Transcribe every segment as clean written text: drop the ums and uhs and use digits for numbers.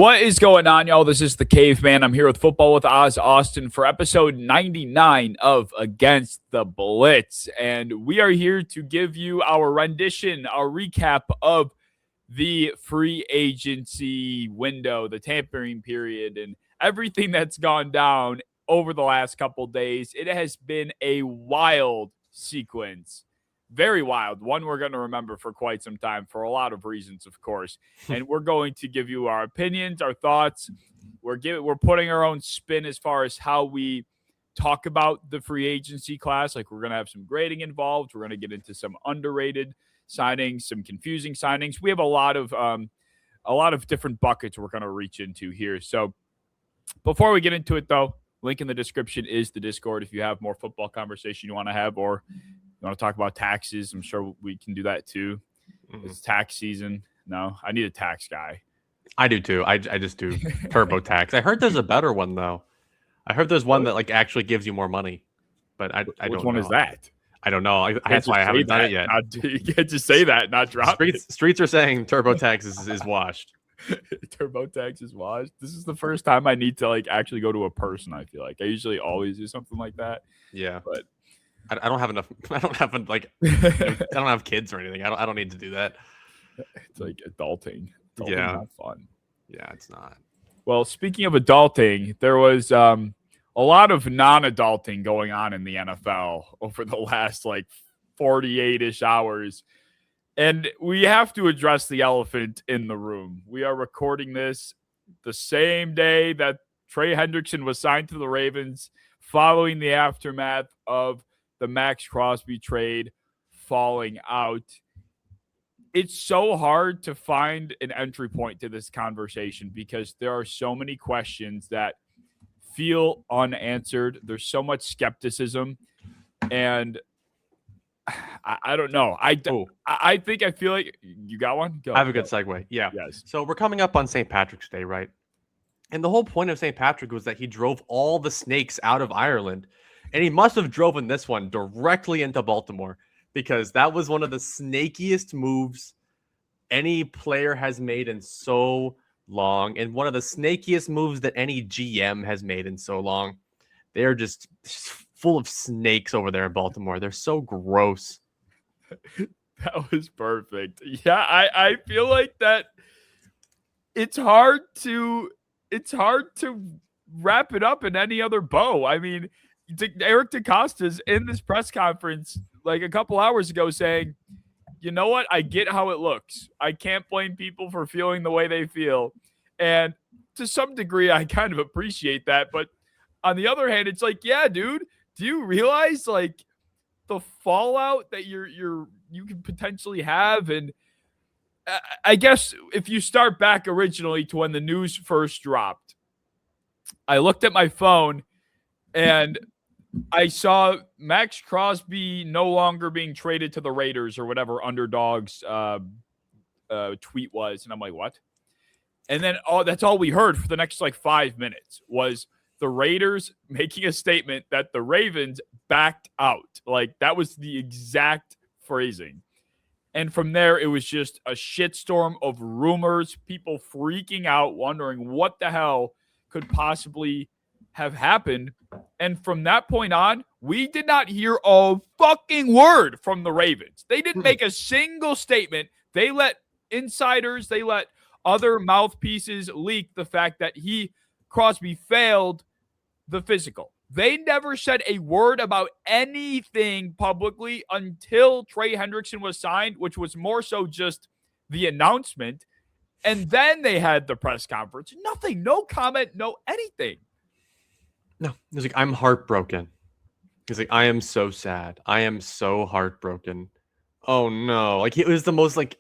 What is going on, y'all? This is the Caveman. I'm here with Football with Oz Austin for episode 99 of Against the Blitz. And we are here to give you our rendition, our recap of the free agency window, the tampering period, and everything that's gone down over the last couple days. It has been a wild sequence. Very wild. One we're going to remember for quite some time for a lot of reasons, of course. And we're going to give you our opinions, our thoughts. We're putting our own spin as far as how we talk about the free agency class. Like, we're going to have some grading involved. We're going to get into some underrated signings, some confusing signings. We have a lot of different buckets we're going to reach into here. So before we get into it, though, link in the description is the Discord if you have more football conversation you want to have, or you want to talk about taxes. I'm sure we can do that too. It's tax season. No, I need a tax guy. I do too. I just do TurboTax. I heard there's a better one though. I heard there's one that like actually gives you more money, but I don't know. Which one is that? I don't know. That's why I haven't done it yet. You can't just say that, not drop Streets are saying TurboTax is washed. TurboTax is washed. This is the first time I need to like actually go to a person. I feel like I usually always do something like that. Yeah, but I don't have enough. I don't have like I don't have kids or anything. I don't need to do that. It's like adulting. Yeah, not fun. Yeah, it's not. Well, speaking of adulting, there was a lot of non-adulting going on in the NFL over the last like 48-ish hours. And we have to address the elephant in the room. We are recording this the same day that Trey Hendrickson was signed to the Ravens, following the aftermath of the Max Crosby trade falling out. It's so hard to find an entry point to this conversation because there are so many questions that feel unanswered. There's so much skepticism, and I don't know. I feel like you got one. Go. I have a good segue. Yeah. Yes. So we're coming up on St. Patrick's Day, right? And the whole point of St. Patrick was that he drove all the snakes out of Ireland. And he must have driven this one directly into Baltimore, because that was one of the snakiest moves any player has made in so long, and one of the snakiest moves that any GM has made in so long. They're just full of snakes over there in Baltimore. They're so gross. That was perfect. Yeah, I feel like that it's hard to wrap it up in any other bow. I mean, Eric DeCosta's in this press conference like a couple hours ago saying, you know what? I get how it looks. I can't blame people for feeling the way they feel. And to some degree, I kind of appreciate that. But on the other hand, it's like, yeah, dude, do you realize like the fallout that you can potentially have? And I guess if you start back originally to when the news first dropped, I looked at my phone and I saw Max Crosby no longer being traded to the Raiders or whatever Underdog's tweet was. And I'm like, what? And then that's all we heard for the next like 5 minutes was the Raiders making a statement that the Ravens backed out. Like, that was the exact phrasing. And from there, it was just a shitstorm of rumors, people freaking out, wondering what the hell could possibly have happened. And from that point on, we did not hear a fucking word from the Ravens. They didn't make a single statement. They let insiders, they let other mouthpieces leak the fact that Crosby failed the physical. They never said a word about anything publicly until Trey Hendrickson was signed, which was more so just the announcement. And then they had the press conference. Nothing, no comment, no anything. No, he's like, I'm heartbroken. He's like, I am so sad. I am so heartbroken. Oh no. Like, it was the most like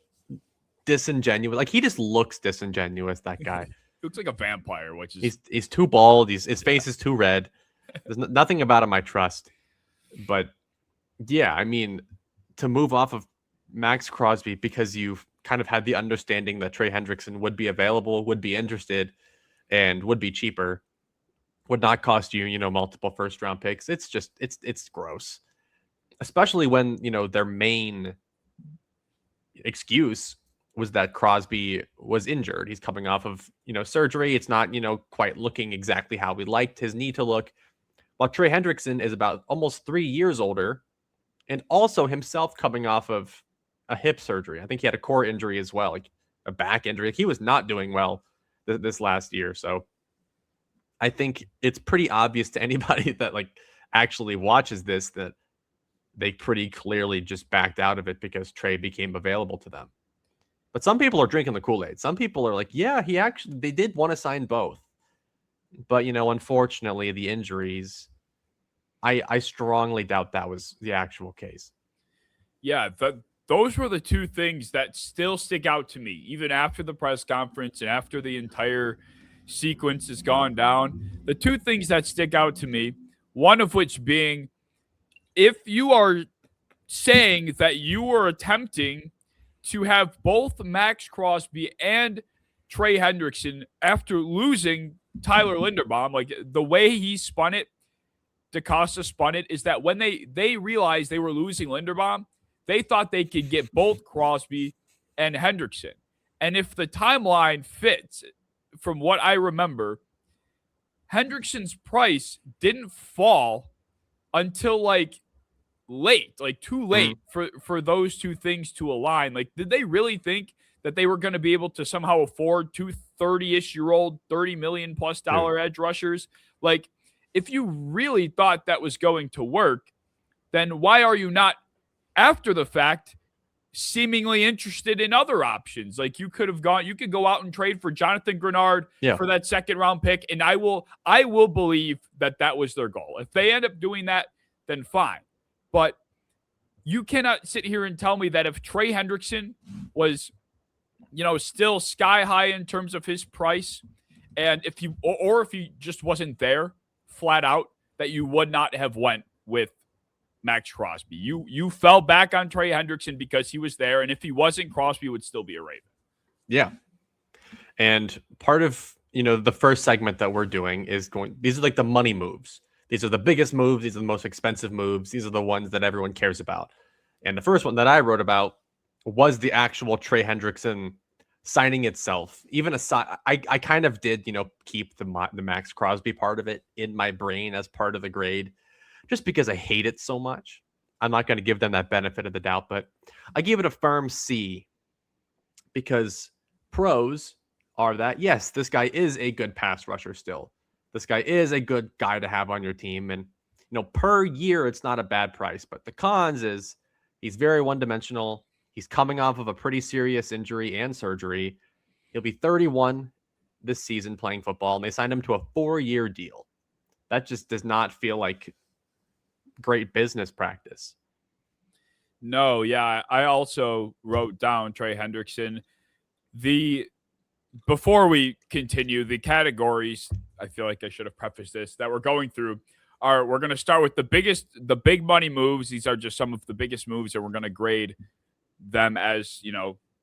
disingenuous. Like, he just looks disingenuous, that guy. He looks like a vampire, which is he's too bald. His face is too red. There's nothing about him I trust. But yeah, I mean, to move off of Max Crosby because you've kind of had the understanding that Trey Hendrickson would be available, would be interested, and would be cheaper, would not cost you, multiple first round picks. It's just, it's gross. Especially when, their main excuse was that Crosby was injured. He's coming off of, surgery. It's not, quite looking exactly how we liked his knee to look. While Trey Hendrickson is about almost 3 years older and also himself coming off of a hip surgery. I think he had a core injury as well, like a back injury. Like he was not doing well this last year. So I think it's pretty obvious to anybody that like actually watches this that they pretty clearly just backed out of it because Trey became available to them. But some people are drinking the Kool-Aid. Some people are like, yeah, they did want to sign both. But, unfortunately, the injuries, I strongly doubt that was the actual case. Yeah, those were the two things that still stick out to me, even after the press conference and after the entire sequence has gone down. The two things that stick out to me, one of which being, if you are saying that you were attempting to have both Max Crosby and Trey Hendrickson after losing Tyler Linderbaum, like the way he spun it, DaCosta spun it, is that when they realized they were losing Linderbaum, they thought they could get both Crosby and Hendrickson. And if the timeline fits, from what I remember, Hendrickson's price didn't fall until like late, like too late for those two things to align. Like, did they really think that they were going to be able to somehow afford two 30-ish-year-old, $30 million+ edge rushers? Like, if you really thought that was going to work, then why are you not, after the fact, seemingly interested in other options? Like, you could go out and trade for Jonathan Grenard for that second round pick, and I will believe that was their goal. If they end up doing that, then fine. But you cannot sit here and tell me that if Trey Hendrickson was, still sky high in terms of his price, and if he just wasn't there flat out, that you would not have went with Max Crosby. You fell back on Trey Hendrickson because he was there, and if he wasn't, Crosby would still be a Raven. Yeah. And part of, the first segment that we're doing is these are like the money moves. These are the biggest moves. These are the most expensive moves. These are the ones that everyone cares about. And the first one that I wrote about was the actual Trey Hendrickson signing itself. Even aside, I kind of did, keep the Max Crosby part of it in my brain as part of the grade, just because I hate it so much. I'm not going to give them that benefit of the doubt, but I gave it a firm C because pros are that, yes, this guy is a good pass rusher still. This guy is a good guy to have on your team. And, per year, it's not a bad price. But the cons is he's very one-dimensional. He's coming off of a pretty serious injury and surgery. He'll be 31 this season playing football, and they signed him to a 4-year deal. That just does not feel like great business practice. No, yeah. I also wrote down Trey Hendrickson. Before we continue, the categories, I feel like I should have prefaced this, that we're going through we're going to start with the big money moves. These are just some of the biggest moves, and we're going to grade them as,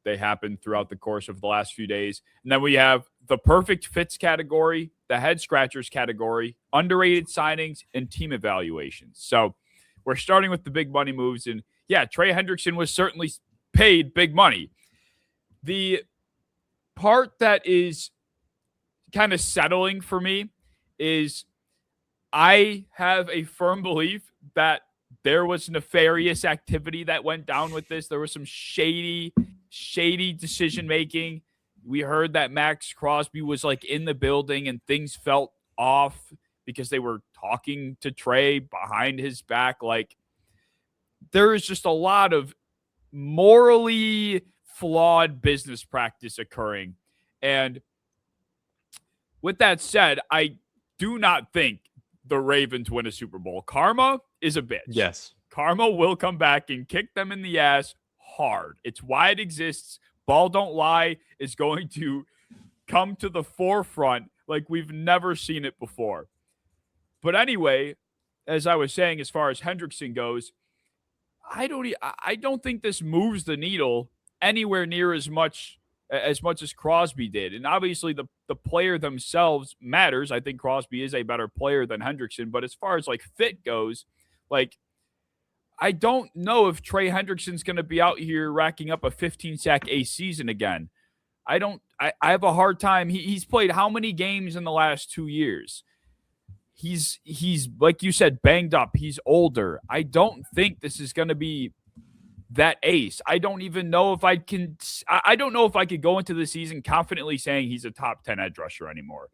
they happened throughout the course of the last few days. And then we have the perfect fits category, the head scratchers category, underrated signings, and team evaluations. So we're starting with the big money moves. And yeah, Trey Hendrickson was certainly paid big money. The part that is kind of settling for me is I have a firm belief that there was nefarious activity that went down with this. There was some shady decision making. We heard that Max Crosby was like in the building and things felt off because they were talking to Trey behind his back. Like, there is just a lot of morally flawed business practice occurring. And with that said, I do not think the Ravens win a Super Bowl. Karma is a bitch. Yes. Karma will come back and kick them in the ass hard. It's why it exists. Ball don't lie is going to come to the forefront like we've never seen it before. But anyway, as I was saying, as far as Hendrickson goes, I don't think this moves the needle anywhere near as much as Crosby did. And obviously the player themselves matters. I think Crosby is a better player than Hendrickson, but as far as like fit goes, like I don't know if Trey Hendrickson's going to be out here racking up a 15 sack a season again. I have a hard time. He's played how many games in the last 2 years? He's like you said, banged up. He's older. I don't think this is going to be that ace. I don't even know if I can. I don't know if I could go into the season confidently saying he's a top 10 edge rusher anymore.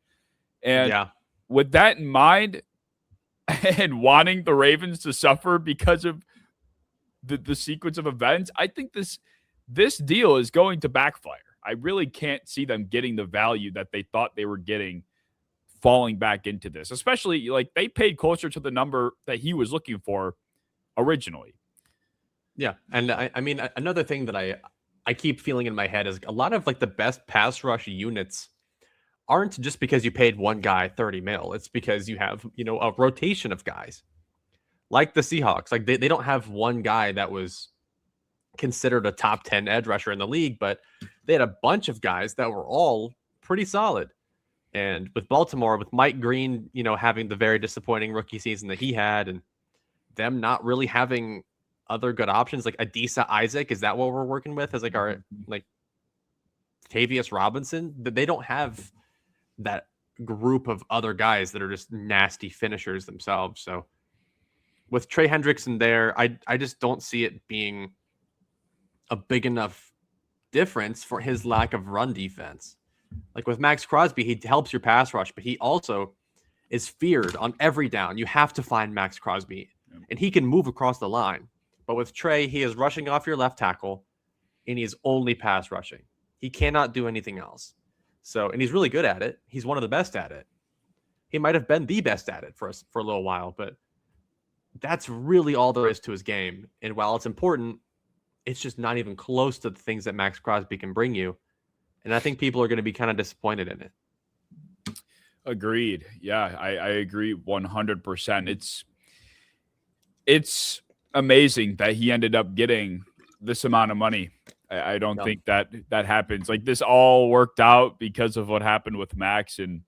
And with that in mind, and wanting the Ravens to suffer because of the sequence of events, I think this deal is going to backfire. I really can't see them getting the value that they thought they were getting falling back into this, especially like they paid closer to the number that he was looking for originally. Yeah. And I mean, another thing that I keep feeling in my head is a lot of like the best pass rush units aren't just because you paid one guy 30 mil. It's because you have, a rotation of guys like the Seahawks. Like they don't have one guy that was considered a top 10 edge rusher in the league, but they had a bunch of guys that were all pretty solid. And with Baltimore, with Mike Green, having the very disappointing rookie season that he had, and them not really having other good options, like Adisa Isaac, is that what we're working with as like our like Tavius Robinson? They don't have that group of other guys that are just nasty finishers themselves. So with Trey Hendrickson there, I just don't see it being a big enough difference for his lack of run defense. Like with Max Crosby, he helps your pass rush, but he also is feared on every down. You have to find Max Crosby, and he can move across the line. But with Trey, he is rushing off your left tackle, and he is only pass rushing. He cannot do anything else. So, and he's really good at it. He's one of the best at it. He might have been the best at it for a little while, but that's really all there is to his game. And while it's important, it's just not even close to the things that Max Crosby can bring you. And I think people are going to be kind of disappointed in it. Agreed. Yeah, I agree 100%. It's amazing that he ended up getting this amount of money. I don't think that happens. Like this all worked out because of what happened with Max, and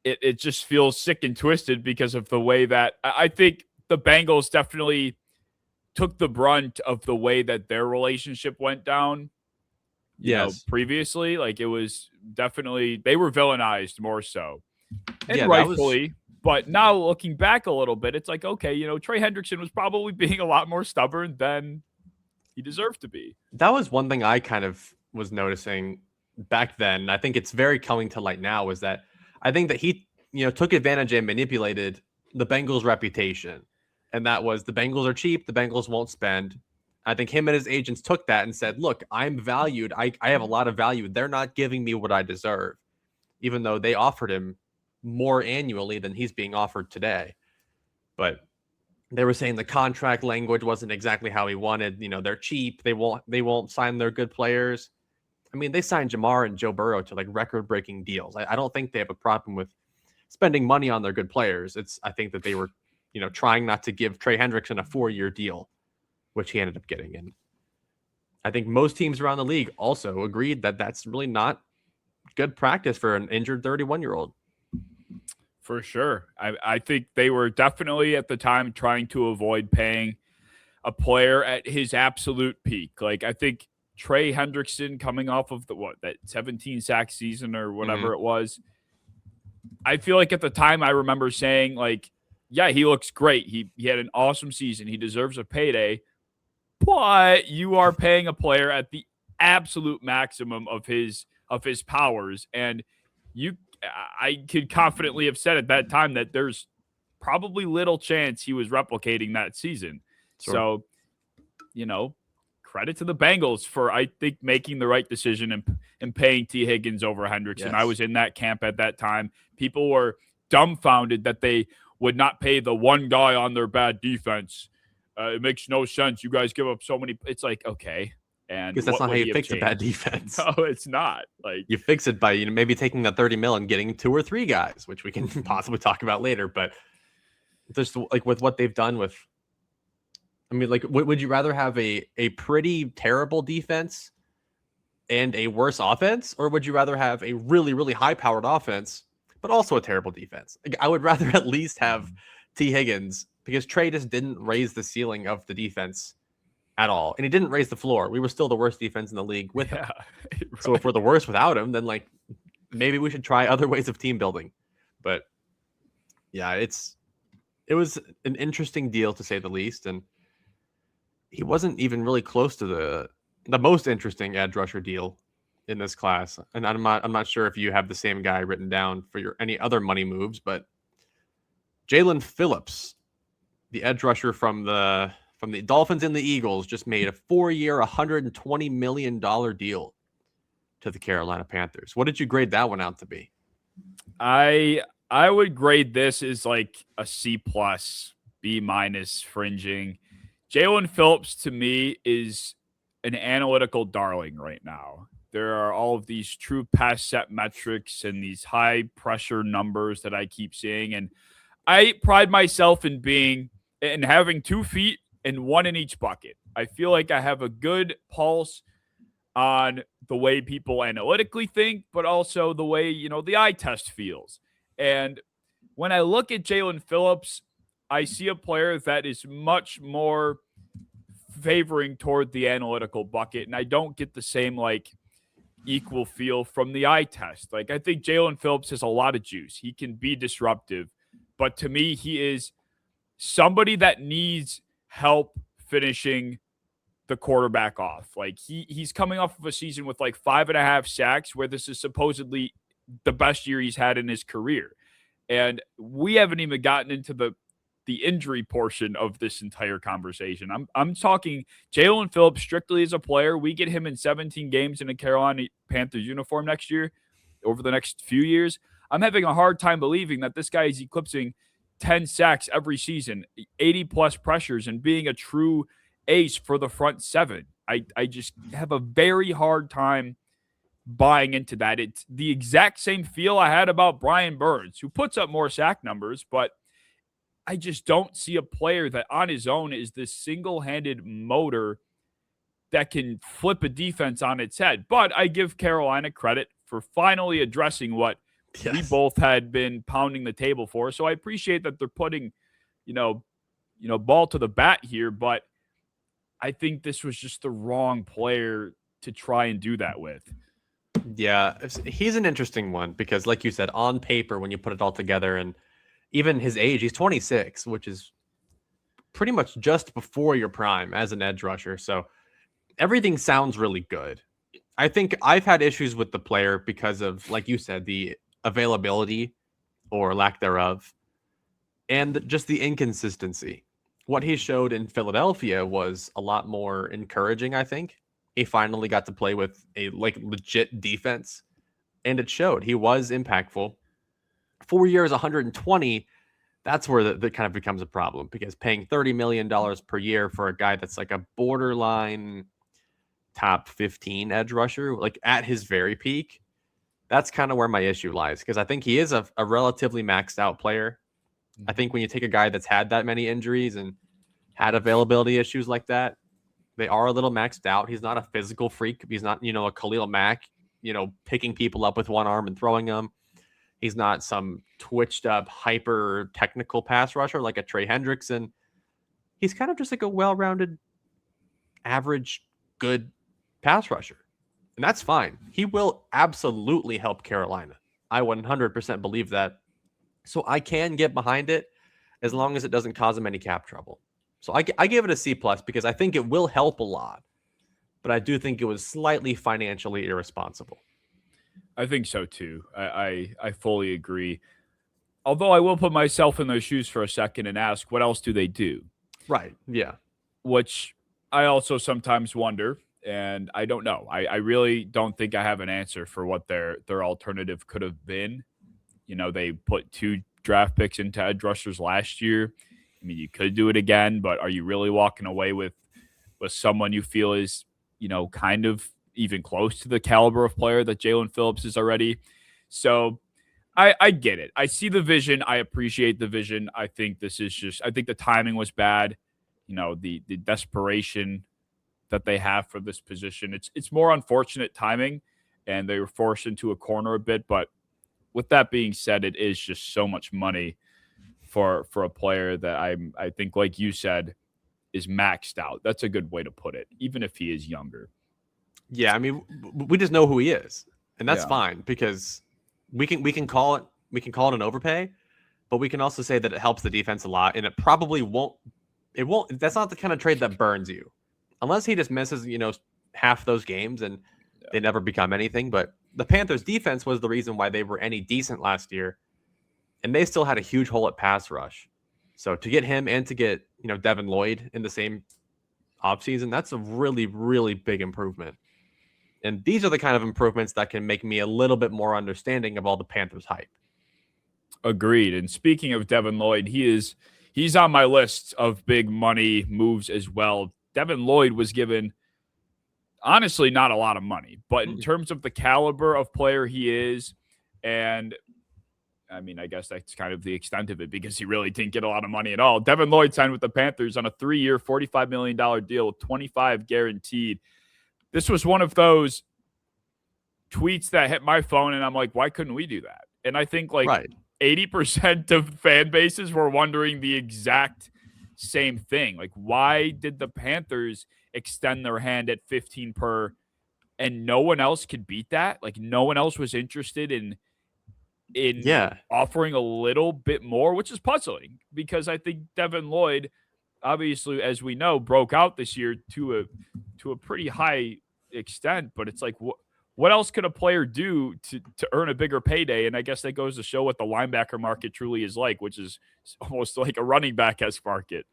it just feels sick and twisted because of the way that I think the Bengals definitely took the brunt of the way that their relationship went down. You know, previously, like it was definitely, they were villainized more so, and rightfully. But now looking back a little bit, it's like, okay, Trey Hendrickson was probably being a lot more stubborn than he deserved to be. That was one thing I kind of was noticing back then. I think it's very coming to light now, is that I think that he, took advantage and manipulated the Bengals' reputation. And that was, the Bengals are cheap, the Bengals won't spend. I think him and his agents took that and said, look, I'm valued. I have a lot of value. They're not giving me what I deserve, even though they offered him more annually than he's being offered today. But they were saying the contract language wasn't exactly how he wanted. They're cheap. They won't sign their good players. I mean, they signed Jamar and Joe Burrow to like record-breaking deals. I don't think they have a problem with spending money on their good players. I think that they were, trying not to give Trey Hendrickson a 4-year deal, which he ended up getting. And I think most teams around the league also agreed that that's really not good practice for an injured 31-year-old. For sure. I think they were definitely at the time trying to avoid paying a player at his absolute peak. Like I think Trey Hendrickson coming off of that 17 sack season or whatever it was. I feel like at the time I remember saying like, yeah, he looks great. He had an awesome season. He deserves a payday, but you are paying a player at the absolute maximum of his powers. And I could confidently have said at that time that there's probably little chance he was replicating that season. Sure. So, credit to the Bengals for, I think, making the right decision and paying T. Higgins over Hendrickson. Yes. I was in that camp at that time. People were dumbfounded that they would not pay the one guy on their bad defense. It makes no sense. You guys give up so many. It's like, okay. And because that's not how you fix a bad defense. No, it's not. Like you fix it by maybe taking the 30 mil and getting 2 or 3 guys, which we can possibly talk about later. But just like with what they've done with, I mean, like, would you rather have a pretty terrible defense and a worse offense, or would you rather have a really, really high-powered offense but also a terrible defense? Like, I would rather at least have T. Higgins because Trey just didn't raise the ceiling of the defense at all. And he didn't raise the floor. We were still the worst defense in the league with him. Right. So if we're the worst without him, then like maybe we should try other ways of team building. But yeah, it was an interesting deal to say the least. And he wasn't even really close to the most interesting edge rusher deal in this class. And I'm not sure if you have the same guy written down for your any other money moves, but Jaelen Phillips, the edge rusher from the Dolphins and the Eagles, just made a 4-year, $120 million deal to the Carolina Panthers. What did you grade that one out to be? I would grade this as like a C+, B- fringing. Jaelen Phillips to me is an analytical darling right now. There are all of these true pass set metrics and these high pressure numbers that I keep seeing. And I pride myself in having 2 feet and 1 in each bucket. I feel like I have a good pulse on the way people analytically think, but also the way, the eye test feels. And when I look at Jaelen Phillips, I see a player that is much more favoring toward the analytical bucket, and I don't get the same like equal feel from the eye test. Like I think Jaelen Phillips has a lot of juice. He can be disruptive, but to me, he is somebody that needs help finishing the quarterback off. Like he's coming off of a season with like 5.5 sacks, where this is supposedly the best year he's had in his career. And we haven't even gotten into the injury portion of this entire conversation. I'm talking Jaelen Phillips strictly as a player. We get him in 17 games in a Carolina Panthers uniform next year, over the next few years. I'm having a hard time believing that this guy is eclipsing 10 sacks every season, 80 plus pressures, and being a true ace for the front 7. I just have a very hard time buying into that. It's the exact same feel I had about Brian Burns, who puts up more sack numbers, but I just don't see a player that on his own is this single-handed motor that can flip a defense on its head. But I give Carolina credit for finally addressing what we both had been pounding the table for. So I appreciate that they're putting, ball to the bat here, but I think this was just the wrong player to try and do that with. Yeah, he's an interesting one because, like you said, on paper, when you put it all together, and even his age, he's 26, which is pretty much just before your prime as an edge rusher. So everything sounds really good. I think I've had issues with the player because of, like you said, the availability or lack thereof, and just the inconsistency. What he showed in Philadelphia was a lot more encouraging, I think. He finally got to play with a legit defense, and it showed. He was impactful. 4 years, 120, that's where that kind of becomes a problem, because paying $30 million per year for a guy that's like a borderline top 15 edge rusher, like at his very peak, that's kind of where my issue lies, because I think he is a relatively maxed out player. I think when you take a guy that's had that many injuries and had availability issues like that, they are a little maxed out. He's not a physical freak. He's not, a Khalil Mack, picking people up with one arm and throwing them. He's not some twitched up, hyper technical pass rusher like a Trey Hendrickson. He's kind of just like a well-rounded, average, good pass rusher. And that's fine. He will absolutely help Carolina. I 100% believe that. So I can get behind it as long as it doesn't cause him any cap trouble. So I give it a C+ because I think it will help a lot. But I do think it was slightly financially irresponsible. I think so too. I fully agree. Although I will put myself in those shoes for a second and ask, what else do they do? Right. Yeah. Which I also sometimes wonder, and I don't know. I really don't think I have an answer for what their alternative could have been. They put 2 draft picks into edge rushers last year. I mean, you could do it again, but are you really walking away with someone you feel is, kind of even close to the caliber of player that Jaelen Phillips is already? So I get it. I see the vision. I appreciate the vision. I think the timing was bad. The desperation that they have for this position. It's more unfortunate timing, and they were forced into a corner a bit. But with that being said, it is just so much money for a player that I think, like you said, is maxed out. That's a good way to put it, even if he is younger. Yeah, I mean, we just know who he is, and that's Yeah. fine because we can call it an overpay, but we can also say that it helps the defense a lot, and it probably won't. It won't. That's not the kind of trade that burns you, unless he just misses, half those games and they never become anything. But the Panthers' defense was the reason why they were any decent last year, and they still had a huge hole at pass rush. So to get him and to get Devin Lloyd in the same offseason, that's a really, really big improvement. And these are the kind of improvements that can make me a little bit more understanding of all the Panthers hype. Agreed. And speaking of Devin Lloyd, he's on my list of big money moves as well. Devin Lloyd was given, honestly, not a lot of money, but in terms of the caliber of player he is, and I mean, I guess that's kind of the extent of it because he really didn't get a lot of money at all. Devin Lloyd signed with the Panthers on a 3-year, $45 million deal with 25 guaranteed. This was one of those tweets that hit my phone, and I'm like, why couldn't we do that? And I think 80% of fan bases were wondering the exact same thing. Like, why did the Panthers extend their hand at 15 per and no one else could beat that? Like, no one else was interested in offering a little bit more, which is puzzling because I think Devin Lloyd, obviously, as we know, broke out this year to a pretty high extent, but it's like, what else could a player do to earn a bigger payday? And I guess that goes to show what the linebacker market truly is like, which is almost like a running back-esque market.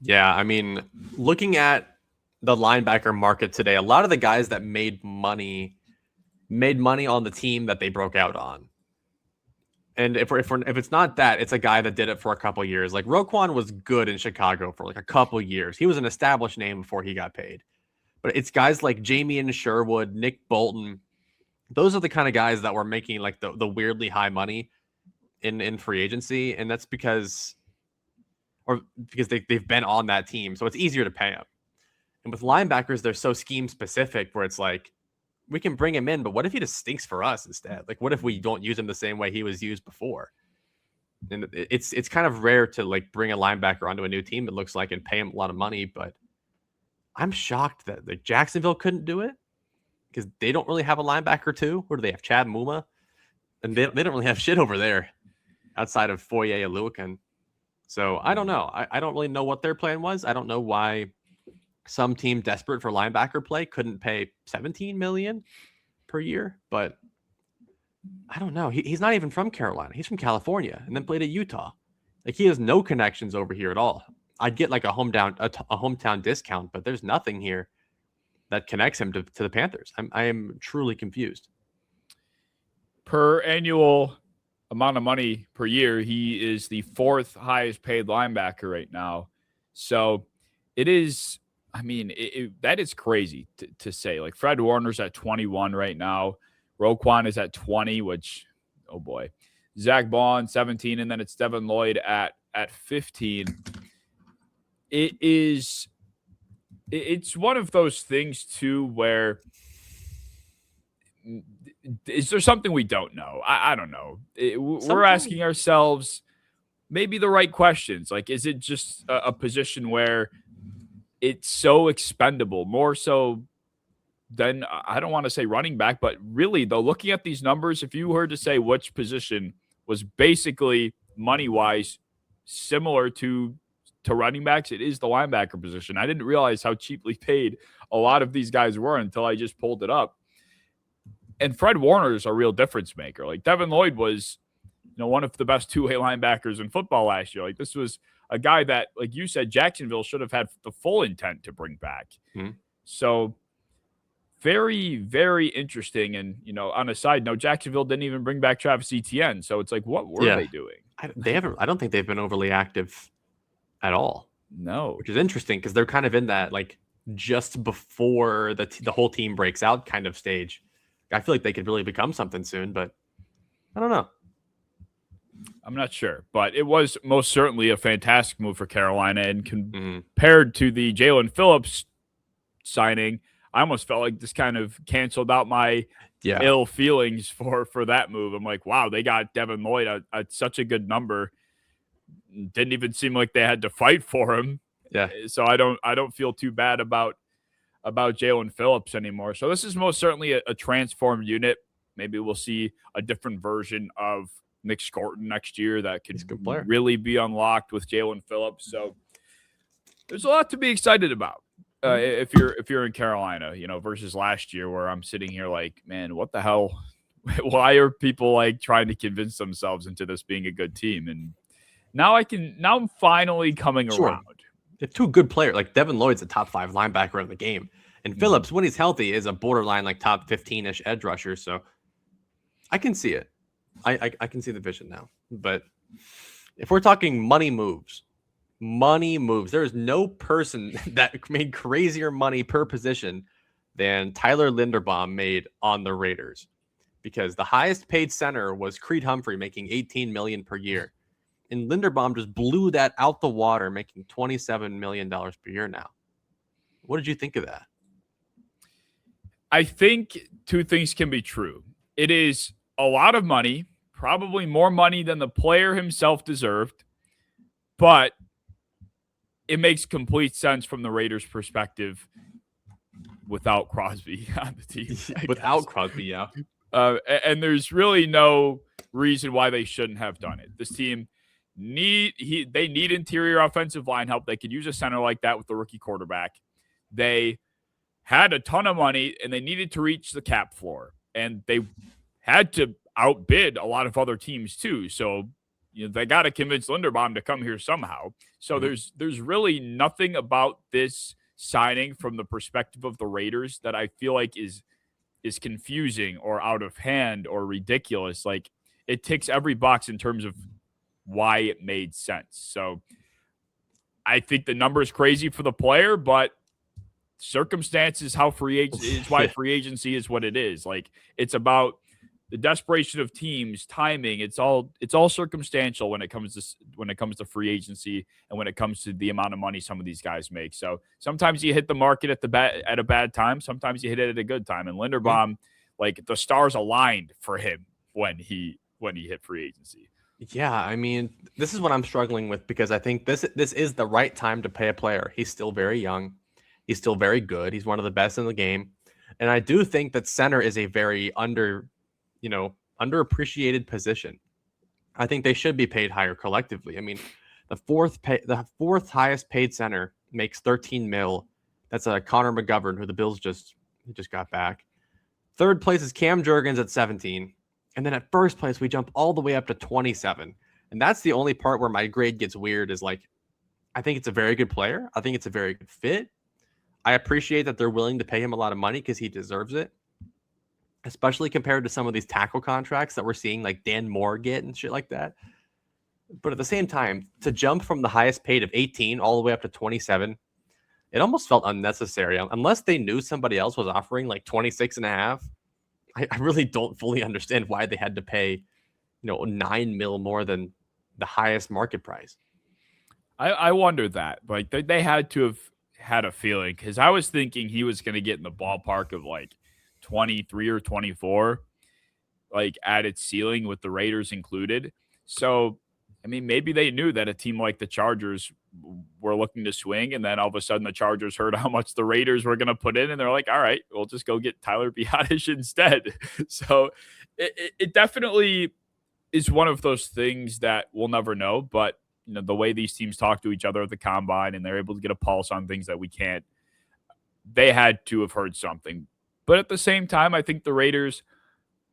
Yeah, I mean, looking at the linebacker market today, a lot of the guys that made money on the team that they broke out on. And if it's not that, it's a guy that did it for a couple years. Like Roquan was good in Chicago for like a couple years. He was an established name before he got paid. But it's guys like Jamie Sherwood, Nick Bolton. Those are the kind of guys that were making like the weirdly high money in free agency. And that's because they've been on that team. So it's easier to pay them. And with linebackers, they're so scheme specific where it's like, we can bring him in, but what if he just stinks for us instead? Like, what if we don't use him the same way he was used before? And it's kind of rare to like bring a linebacker onto a new team, it looks like, and pay him a lot of money. But I'm shocked that like Jacksonville couldn't do it because they don't really have a linebacker too. Or do they have Chad Muma? And they don't really have shit over there outside of Foye Oluokun. So I don't know. I don't really know what their plan was. I don't know why some team desperate for linebacker play couldn't pay $17 million per year, but I don't know. He's not even from Carolina. He's from California and then played at Utah. Like he has no connections over here at all. I'd get like a hometown discount, but there's nothing here that connects him to the Panthers. I am truly confused. Per annual amount of money per year, he is the 4th highest paid linebacker right now. So it is. I mean, that is crazy to say. Like Fred Warner's at 21 right now. Roquan is at 20, which, oh boy. Zach Bond, 17, and then it's Devin Lloyd at 15. It's one of those things, too, where is there something we don't know? I don't know. We're asking ourselves maybe the right questions. Like, is it just a position where it's so expendable, more so than, I don't want to say running back, but really, though, looking at these numbers, if you were to say which position was basically money-wise similar to running backs, it is the linebacker position. I didn't realize how cheaply paid a lot of these guys were until I just pulled it up. And Fred Warner is a real difference maker. Like Devin Lloyd was, one of the best two-way linebackers in football last year. Like this was a guy that, like you said, Jacksonville should have had the full intent to bring back. Mm-hmm. So very, very interesting. And, on a side note, Jacksonville didn't even bring back Travis Etienne. So it's like, what were they doing? I don't think they've been overly active at all. No. Which is interesting because they're kind of in that, like, just before the whole team breaks out kind of stage. I feel like they could really become something soon, but I don't know. I'm not sure, but it was most certainly a fantastic move for Carolina. And compared to the Jaelen Phillips signing, I almost felt like this kind of canceled out my ill feelings for that move. I'm like, wow, they got Devin Lloyd at such a good number. didn't even seem like they had to fight for him. Yeah. So I don't feel too bad about Jaelen Phillips anymore. So this is most certainly a transformed unit. Maybe we'll see a different version of Nick Scorton next year that could really be unlocked with Jaelen Phillips. So there's a lot to be excited about if you're in Carolina, versus last year where I'm sitting here like, man, what the hell? Why are people like trying to convince themselves into this being a good team? And now I'm finally coming around. They have two good players. Like Devin Lloyd's a top 5 linebacker in the game. And Phillips, when he's healthy, is a borderline like top 15-ish edge rusher. So I can see it. I can see the vision now. But if we're talking money moves, there is no person that made crazier money per position than Tyler Linderbaum made on the Raiders. Because the highest paid center was Creed Humphrey, making $18 million per year. And Linderbaum just blew that out the water, making $27 million per year now. What did you think of that? I think two things can be true. It is a lot of money, probably more money than the player himself deserved, but it makes complete sense from the Raiders' perspective without Crosby on the team. Without Crosby, yeah. And there's really no reason why they shouldn't have done it. This team they need interior offensive line help. They could use a center like that with the rookie quarterback. They had a ton of money and they needed to reach the cap floor, and they had to outbid a lot of other teams too. So they got to convince Linderbaum to come here somehow. So there's really nothing about this signing from the perspective of the Raiders that I feel like is confusing or out of hand or ridiculous. Like, it ticks every box in terms of why it made sense. So I think the number is crazy for the player, but circumstances why free agency is what it is. Like, it's about the desperation of teams, timing. It's all circumstantial when it comes to free agency and when it comes to the amount of money some of these guys make. So sometimes you hit the market at a bad time, sometimes you hit it at a good time. And Linderbaum, like, the stars aligned for him when he hit free agency. Yeah, I mean, this is what I'm struggling with, because I think this is the right time to pay a player. He's still very young. He's still very good. He's one of the best in the game. And I do think that center is a very underappreciated position. I think they should be paid higher collectively. I mean, the fourth highest paid center makes $13 million. That's Connor McGovern, who the Bills just got back. Third place is Cam Jurgens at 17. And then at first place, we jump all the way up to 27. And that's the only part where my grade gets weird, is like, I think it's a very good player. I think it's a very good fit. I appreciate that they're willing to pay him a lot of money because he deserves it, especially compared to some of these tackle contracts that we're seeing like Dan Moore get and shit like that. But at the same time, to jump from the highest paid of 18 all the way up to 27, it almost felt unnecessary. Unless they knew somebody else was offering like 26.5. I really don't fully understand why they had to pay, $9 million more than the highest market price. I wonder that. Like, they had to have had a feeling, because I was thinking he was going to get in the ballpark of like 23 or 24, like at its ceiling with the Raiders included. So, I mean, maybe they knew that a team like the Chargers were looking to swing, and then all of a sudden the Chargers heard how much the Raiders were going to put in, and they're like, all right, we'll just go get Tyler Biadasz instead. So it definitely is one of those things that we'll never know, but the way these teams talk to each other at the combine and they're able to get a pulse on things that we can't, they had to have heard something. But at the same time, I think the Raiders,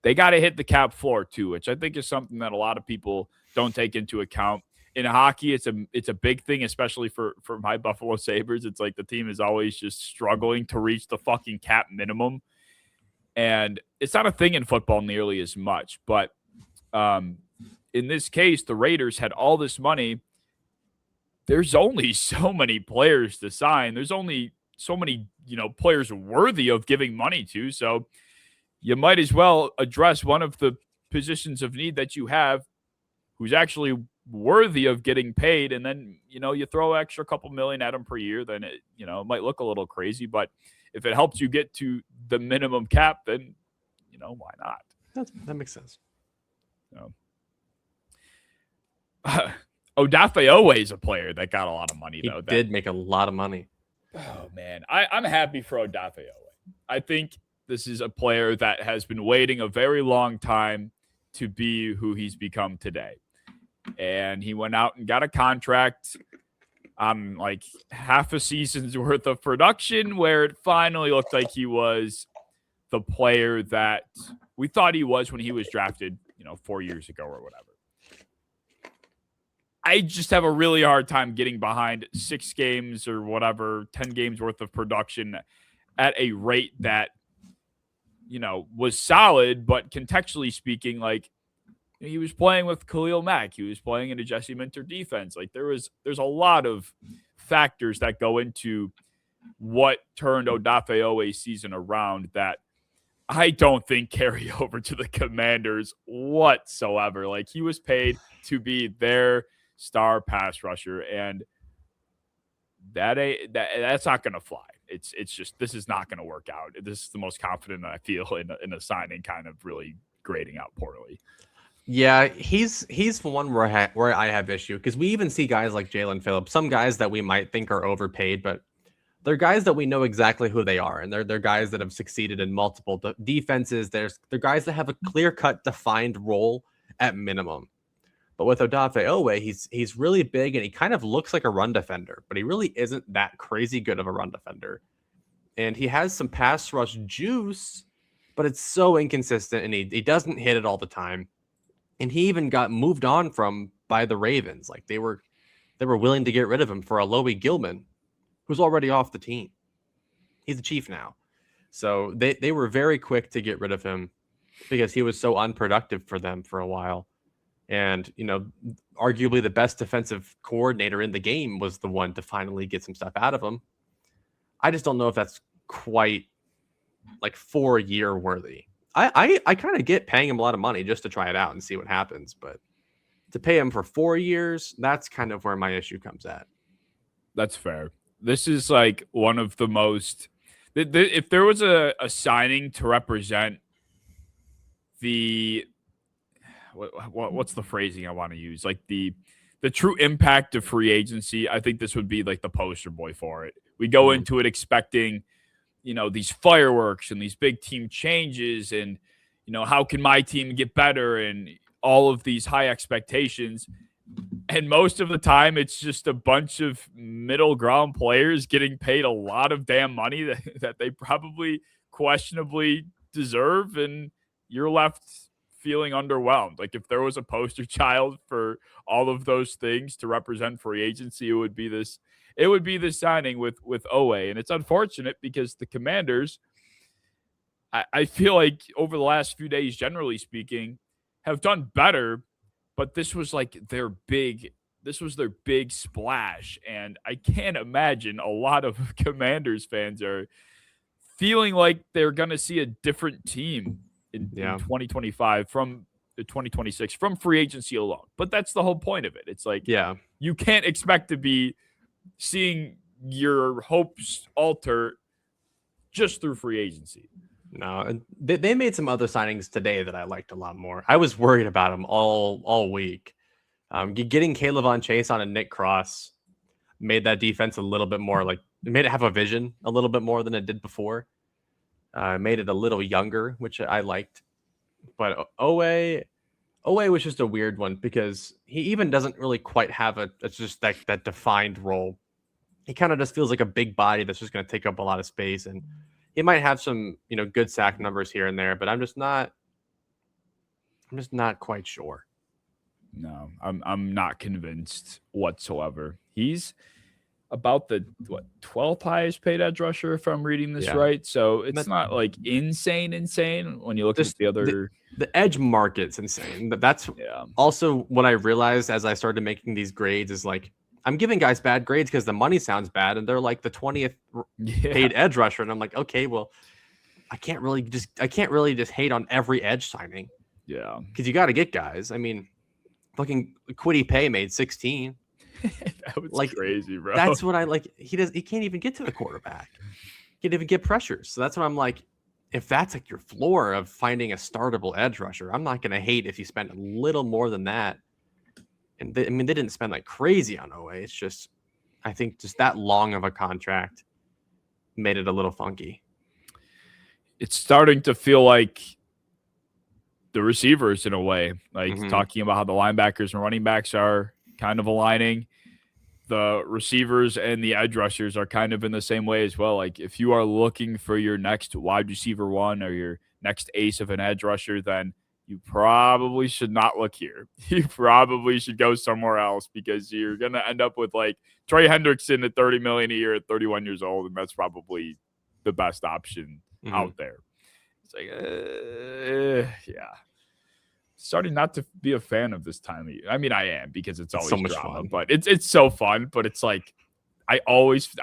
they got to hit the cap floor too, which I think is something that a lot of people don't take into account. In hockey, it's a big thing, especially for my Buffalo Sabres. It's like the team is always just struggling to reach the fucking cap minimum. And it's not a thing in football nearly as much. But in this case, the Raiders had all this money. There's only so many players to sign. There's only so many, players worthy of giving money to. So you might as well address one of the positions of need that you have who's actually worthy of getting paid. And then, you throw an extra couple million at him per year, then it, it might look a little crazy, but if it helps you get to the minimum cap, then, why not? That makes sense. So, Odafe Oweh is a player that got a lot of money, He though. did make a lot of money. Oh, man. I'm happy for Odafe Oweh. I think this is a player that has been waiting a very long time to be who he's become today. And he went out and got a contract on like half a season's worth of production where it finally looked like he was the player that we thought he was when he was drafted, 4 years ago or whatever. I just have a really hard time getting behind 6 games or whatever, 10 games worth of production at a rate that, was solid, but contextually speaking, like he was playing with Khalil Mack. He was playing in a Jesse Minter defense. Like there's a lot of factors that go into what turned Odafe Oweh's season around that I don't think carry over to the Commanders whatsoever. Like he was paid to be their star pass rusher, and that's not going to fly. It's just this is not going to work out. This is the most confident I feel in a signing, kind of really grading out poorly. Yeah, he's one where I have issue because we even see guys like Jaelen Phillips, some guys that we might think are overpaid, but they're guys that we know exactly who they are, and they're guys that have succeeded in multiple defenses. They're guys that have a clear-cut, defined role at minimum. But with Odafe Oweh, he's really big and he kind of looks like a run defender, but he really isn't that crazy good of a run defender. And he has some pass rush juice, but it's so inconsistent and he doesn't hit it all the time. And he even got moved on from by the Ravens. Like they were willing to get rid of him for Alohi Gilman, who's already off the team. He's the Chief now. So they were very quick to get rid of him because he was so unproductive for them for a while. And, arguably the best defensive coordinator in the game was the one to finally get some stuff out of him. I just don't know if that's quite like 4-year worthy. I kind of get paying him a lot of money just to try it out and see what happens. But to pay him for 4 years, that's kind of where my issue comes at. That's fair. This is like one of the most if there was a signing to represent the what's the phrasing I want to use? Like the true impact of free agency, I think this would be like the poster boy for it. We go into it expecting, these fireworks and these big team changes and, how can my team get better and all of these high expectations. And most of the time it's just a bunch of middle ground players getting paid a lot of damn money that they probably questionably deserve. And you're left feeling underwhelmed. Like if there was a poster child for all of those things to represent free agency, it would be this signing with Oweh. And it's unfortunate because the Commanders, I feel like over the last few days, generally speaking, have done better, but this was their big splash. And I can't imagine a lot of Commanders fans are feeling like they're going to see a different team in 2025 from 2026 from free agency alone. But that's the whole point of it. It's like, you can't expect to be seeing your hopes alter just through free agency. No, and they made some other signings today that I liked a lot more. I was worried about them all week. Getting Kayvon Chase on and Nick Cross made that defense a little bit more it made it have a vision a little bit more than it did before. Made it a little younger, which I liked. But Oweh was just a weird one because he even doesn't really quite have it's just that defined role. He kind of just feels like a big body that's just going to take up a lot of space, and he might have some good sack numbers here and there, but I'm just not quite sure. No, I'm not convinced whatsoever. He's about the 12th highest paid edge rusher, if I'm reading this right. So it's not like insane when you look at the other. The edge market's insane. That's also what I realized as I started making these grades is like I'm giving guys bad grades because the money sounds bad, and they're like the 20th paid edge rusher, and I'm like, okay, well, I can't really just hate on every edge signing. Yeah, because you got to get guys. I mean, fucking Kwity Paye made 16. That was crazy, bro. That's what I like. He can't even get to the quarterback. He can't even get pressures. So that's what I'm like. If that's like your floor of finding a startable edge rusher, I'm not going to hate if you spend a little more than that. And they didn't spend like crazy on Oweh. It's just, I think just that long of a contract made it a little funky. It's starting to feel like the receivers in a way, like talking about how the linebackers and running backs are kind of aligning. The receivers and the edge rushers are kind of in the same way as well. Like if you are looking for your next wide receiver one or your next ace of an edge rusher, then you probably should not look here. You probably should go somewhere else because you're going to end up with like Trey Hendrickson at $30 million a year at 31 years old. And that's probably the best option out there. It's like, yeah. Starting not to be a fan of this time of year. I mean, I am because it's always so much drama, fun. But it's so fun. But it's like I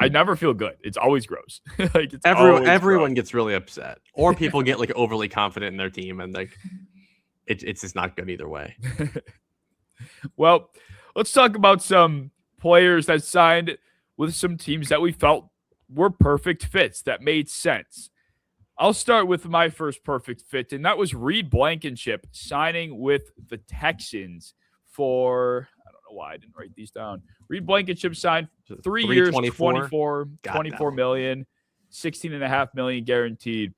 never feel good. It's always gross. Like everyone gets really upset, or people get like overly confident in their team, and like it's just not good either way. Well, let's talk about some players that signed with some teams that we felt were perfect fits that made sense. I'll start with my first perfect fit, and that was Reed Blankenship signing with the Texans for, I don't know why I didn't write these down. Reed Blankenship signed 3 years, 24 million, $16.5 million guaranteed.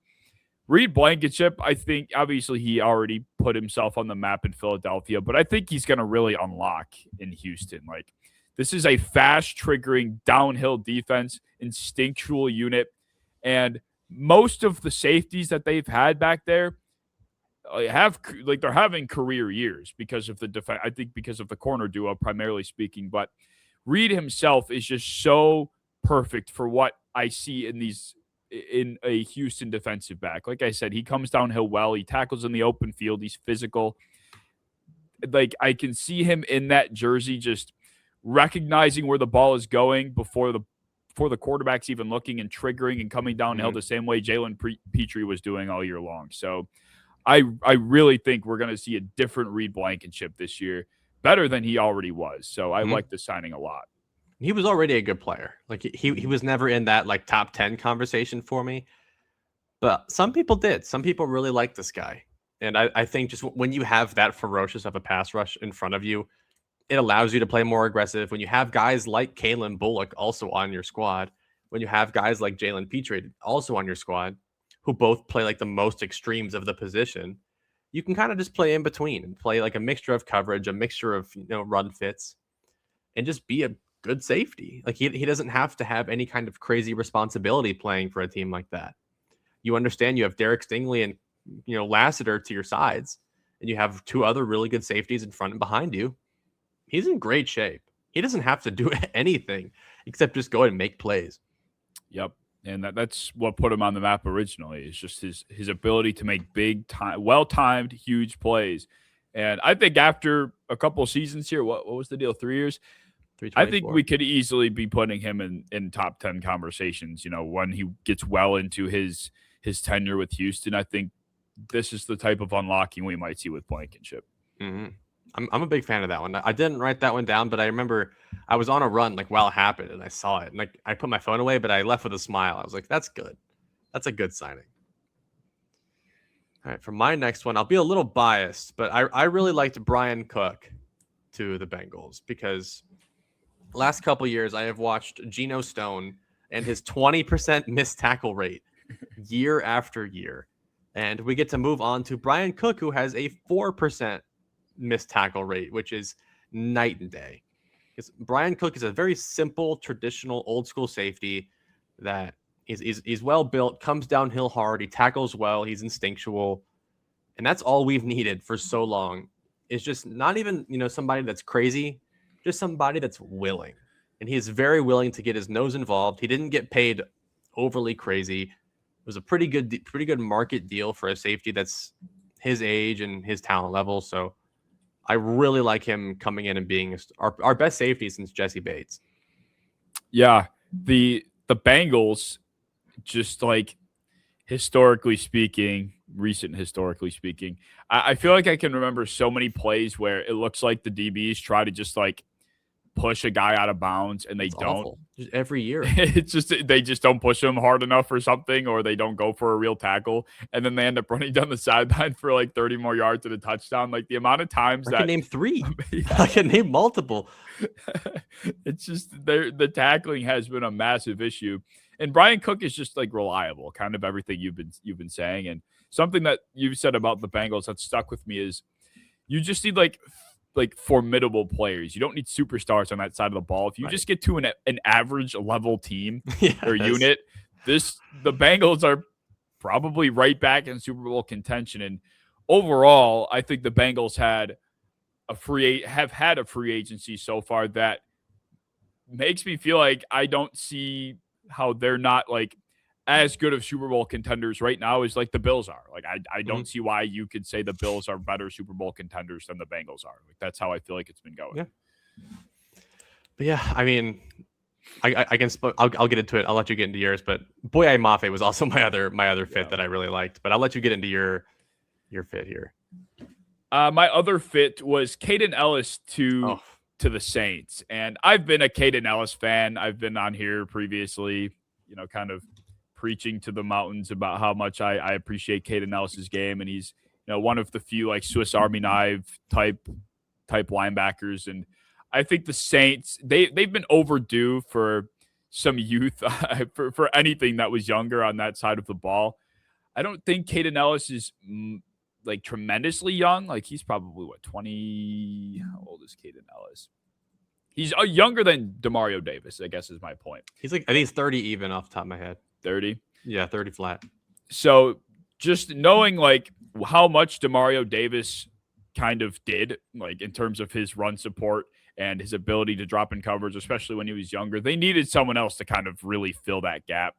Reed Blankenship, I think, obviously he already put himself on the map in Philadelphia, but I think he's going to really unlock in Houston. Like, this is a fast-triggering, downhill defense, instinctual unit, and most of the safeties that they've had back there they're having career years because of the defense. I think because of the corner duo, primarily speaking. But Reed himself is just so perfect for what I see in a Houston defensive back. Like I said, he comes downhill well. He tackles in the open field. He's physical. Like I can see him in that jersey, just recognizing where the ball is going before the quarterback's even looking and triggering and coming downhill the same way Jaelen Petrie was doing all year long. So I really think we're going to see a different Reed Blankenship this year, better than he already was. So I like the signing a lot. He was already a good player. Like he was never in that like top 10 conversation for me, but some people did. Some people really like this guy. And I think just when you have that ferocious of a pass rush in front of you, it allows you to play more aggressive. When you have guys like Kalen Bullock also on your squad, when you have guys like Jaelen Petrie also on your squad, who both play like the most extremes of the position, you can kind of just play in between and play like a mixture of coverage, a mixture of run fits, and just be a good safety. Like he doesn't have to have any kind of crazy responsibility playing for a team like that. You understand you have Derek Stingley and Lassiter to your sides, and you have two other really good safeties in front and behind you. He's in great shape. He doesn't have to do anything except just go and make plays. Yep. And that's what put him on the map originally. It's just his ability to make big time, well-timed, huge plays. And I think after a couple of seasons here, what was the deal? 3 years? I think we could easily be putting him in top 10 conversations, when he gets well into his tenure with Houston. I think this is the type of unlocking we might see with Blankenship. Mm-hmm. I'm a big fan of that one. I didn't write that one down, but I remember I was on a run like while it happened and I saw it. And like I put my phone away, but I left with a smile. I was like, that's good. That's a good signing. All right, for my next one, I'll be a little biased, but I really liked Bryan Cook to the Bengals because last couple years I have watched Geno Stone and his 20% missed tackle rate year after year. And we get to move on to Bryan Cook, who has a 4% missed tackle rate, which is night and day. Because Bryan Cook is a very simple, traditional, old school safety that is well built, comes downhill hard, he tackles well, he's instinctual, and that's all we've needed for so long. It's just not even somebody that's crazy, just somebody that's willing, and he is very willing to get his nose involved. He didn't get paid overly crazy. It was a pretty good market deal for a safety that's his age and his talent level. So I really like him coming in and being our best safety since Jesse Bates. Yeah, the Bengals, just like historically speaking, I feel like I can remember so many plays where it looks like the DBs try to just like push a guy out of bounds and they don't. Awful. Just every year. It's just they just don't push him hard enough or something, or they don't go for a real tackle, and then they end up running down the sideline for like 30 more yards at a touchdown. Like the amount of times I can name 3. Yeah. I can name multiple. It's just the tackling has been a massive issue. And Bryan Cook is just like reliable, kind of everything you've been saying. And something that you've said about the Bengals that stuck with me is you just need like formidable players. You don't need superstars on that side of the ball. If you just get to an average level team or unit, the Bengals are probably right back in Super Bowl contention. And overall, I think the Bengals have had a free agency so far that makes me feel like I don't see how they're not like as good of Super Bowl contenders right now as like the Bills are. Like I don't see why you could say the Bills are better Super Bowl contenders than the Bengals are. Like that's how I feel like it's been going. Yeah. But yeah, I mean, I can. I'll get into it. I'll let you get into yours. But Boye Mafe was also my other fit that I really liked. But I'll let you get into your fit here. My other fit was Kaden Elliss to the Saints, and I've been a Kaden Elliss fan. I've been on here previously, kind of preaching to the mountains about how much I appreciate Kaden Ellis' game, and he's one of the few like Swiss Army knife type linebackers. And I think the Saints they've been overdue for some youth for anything that was younger on that side of the ball. I don't think Kaden Elliss is like tremendously young. Like he's probably 20. How old is Kaden Elliss? He's younger than Demario Davis, I guess is my point. He's like, I think he's 30 even off the top of my head. 30? Yeah, 30 flat. So just knowing like how much Demario Davis kind of did, like in terms of his run support and his ability to drop in coverage, especially when he was younger, they needed someone else to kind of really fill that gap,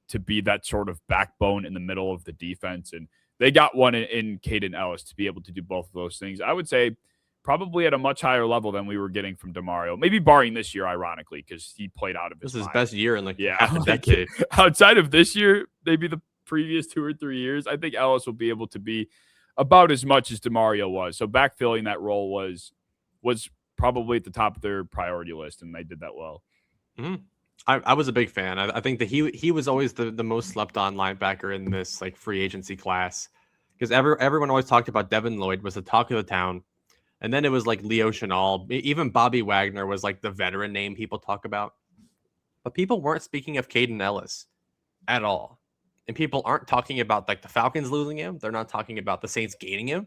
to be that sort of backbone in the middle of the defense. And they got one in Kaden Elliss to be able to do both of those things. I would say probably at a much higher level than we were getting from Demario, maybe barring this year, ironically, because he played out of his This is mind. his best year in like half a decade. Outside of this year, maybe the previous 2 or 3 years, I think Elliss will be able to be about as much as Demario was. So backfilling that role was probably at the top of their priority list, and they did that well. Mm-hmm. I was a big fan. I think that he was always the most slept on linebacker in this like free agency class, because everyone always talked about Devin Lloyd was the talk of the town. And then it was like Leo Chenal. Even Bobby Wagner was like the veteran name people talk about. But people weren't speaking of Kaden Elliss at all. And people aren't talking about like the Falcons losing him. They're not talking about the Saints gaining him.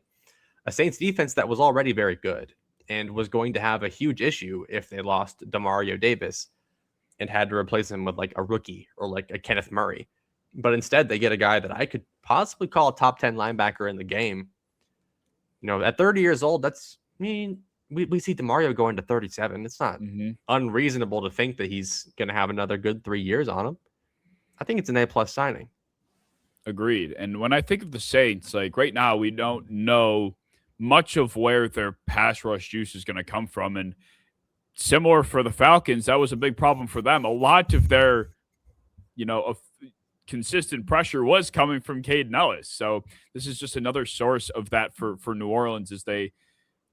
A Saints defense that was already very good and was going to have a huge issue if they lost Demario Davis and had to replace him with like a rookie or like a Kenneth Murray. But instead, they get a guy that I could possibly call a top 10 linebacker in the game. At 30 years old, we see Demario going to 37. It's not unreasonable to think that he's going to have another good 3 years on him. I think it's an A+ signing. Agreed. And when I think of the Saints, like right now, we don't know much of where their pass rush juice is going to come from. And similar for the Falcons, that was a big problem for them. A lot of their, consistent pressure was coming from Kaden Elliss. So this is just another source of that for New Orleans as they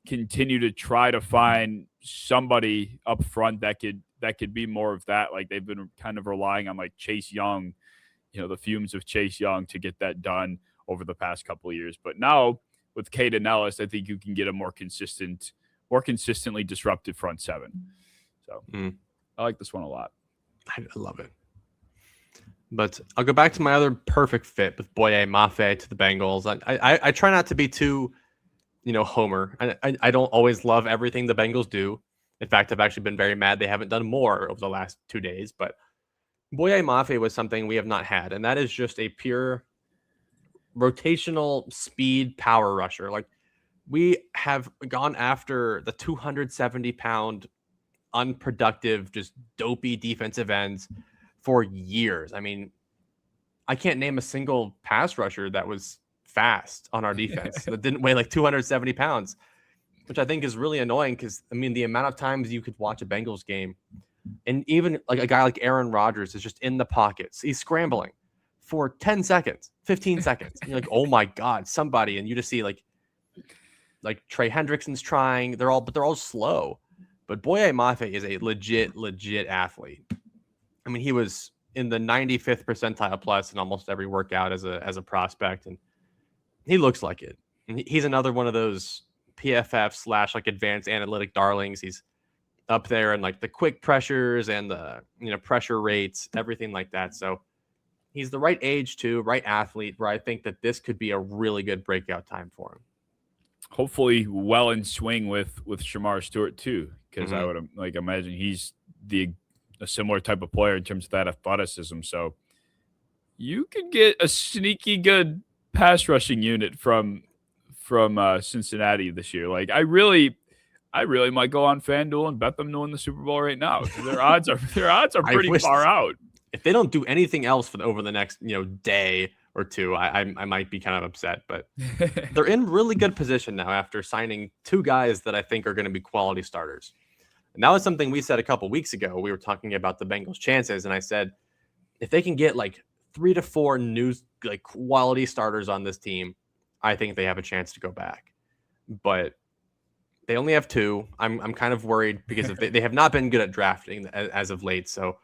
continue to try to find somebody up front that could be more of that. Like they've been kind of relying on like Chase Young, the fumes of Chase Young to get that done over the past couple of years. But now with Kaden Elliss, I think you can get a more consistently disruptive front seven. So I like this one a lot. I love it. But I'll go back to my other perfect fit with Boye Mafe to the Bengals. I try not to be too, homer. I don't always love everything the Bengals do. In fact, I've actually been very mad they haven't done more over the last 2 days. But Boye Mafe was something we have not had, and that is just a pure rotational speed power rusher. Like we have gone after the 270-pound, unproductive, just dopey defensive ends for years. I mean, I can't name a single pass rusher that was fast on our defense that didn't weigh like 270 pounds, which I think is really annoying because, the amount of times you could watch a Bengals game and even like a guy like Aaron Rodgers is just in the pockets. He's scrambling for 10 seconds, 15 seconds. And you're like, oh my God, somebody. And you just see like Trey Hendrickson's trying. They're all slow. But Boye Mafe is a legit athlete. I mean, he was in the 95th percentile plus in almost every workout as a prospect, and he looks like it. And he's another one of those PFF / like advanced analytic darlings. He's up there in like the quick pressures and the pressure rates, everything like that. So he's the right age too, right athlete, where I think that this could be a really good breakout time for him. Hopefully well in swing with Shamar Stewart too, because I would imagine he's a similar type of player in terms of that athleticism. So you could get a sneaky good pass rushing unit from Cincinnati this year. Like I really might go on FanDuel and bet them to win the Super Bowl right now. Their odds are pretty far out. If they don't do anything else over the next day or two, I might be kind of upset. But they're in really good position now after signing 2 guys that I think are going to be quality starters. And that was something we said a couple weeks ago. We were talking about the Bengals' chances, and I said if they can get like 3 to 4 new quality starters on this team, I think they have a chance to go back. But they only have 2. I'm kind of worried because they have not been good at drafting as of late. So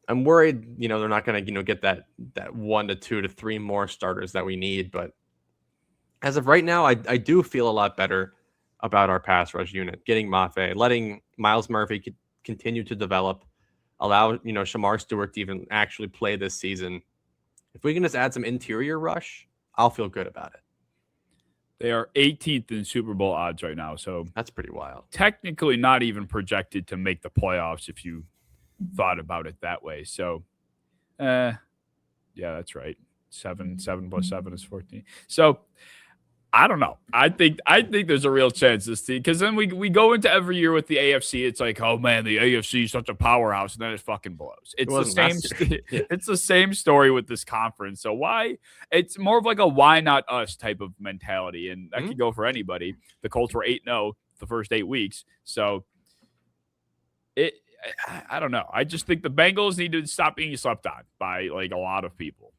I'm worried, they're not going to, get that 1 to 2 to 3 more starters that we need. But as of right now, I do feel a lot better about our pass rush unit. Getting Mafe, letting Myles Murphy continue to develop, allow Shamar Stewart to even actually play this season. If we can just add some interior rush, I'll feel good about it. They are 18th in Super Bowl odds right now, so that's pretty wild. Technically not even projected to make the playoffs if you thought about it that way. So, yeah, that's right. 7 plus 7 is 14. So, I don't know. I think there's a real chance this team, because then we go into every year with the AFC. It's like, oh man, the AFC is such a powerhouse, and then it fucking blows. It's the same. It's the same story with this conference. So why? It's more of like a why not us type of mentality, and that could go for anybody. The Colts were 8-0 the first 8 weeks, so I don't know. I just think the Bengals need to stop being slept on by like a lot of people.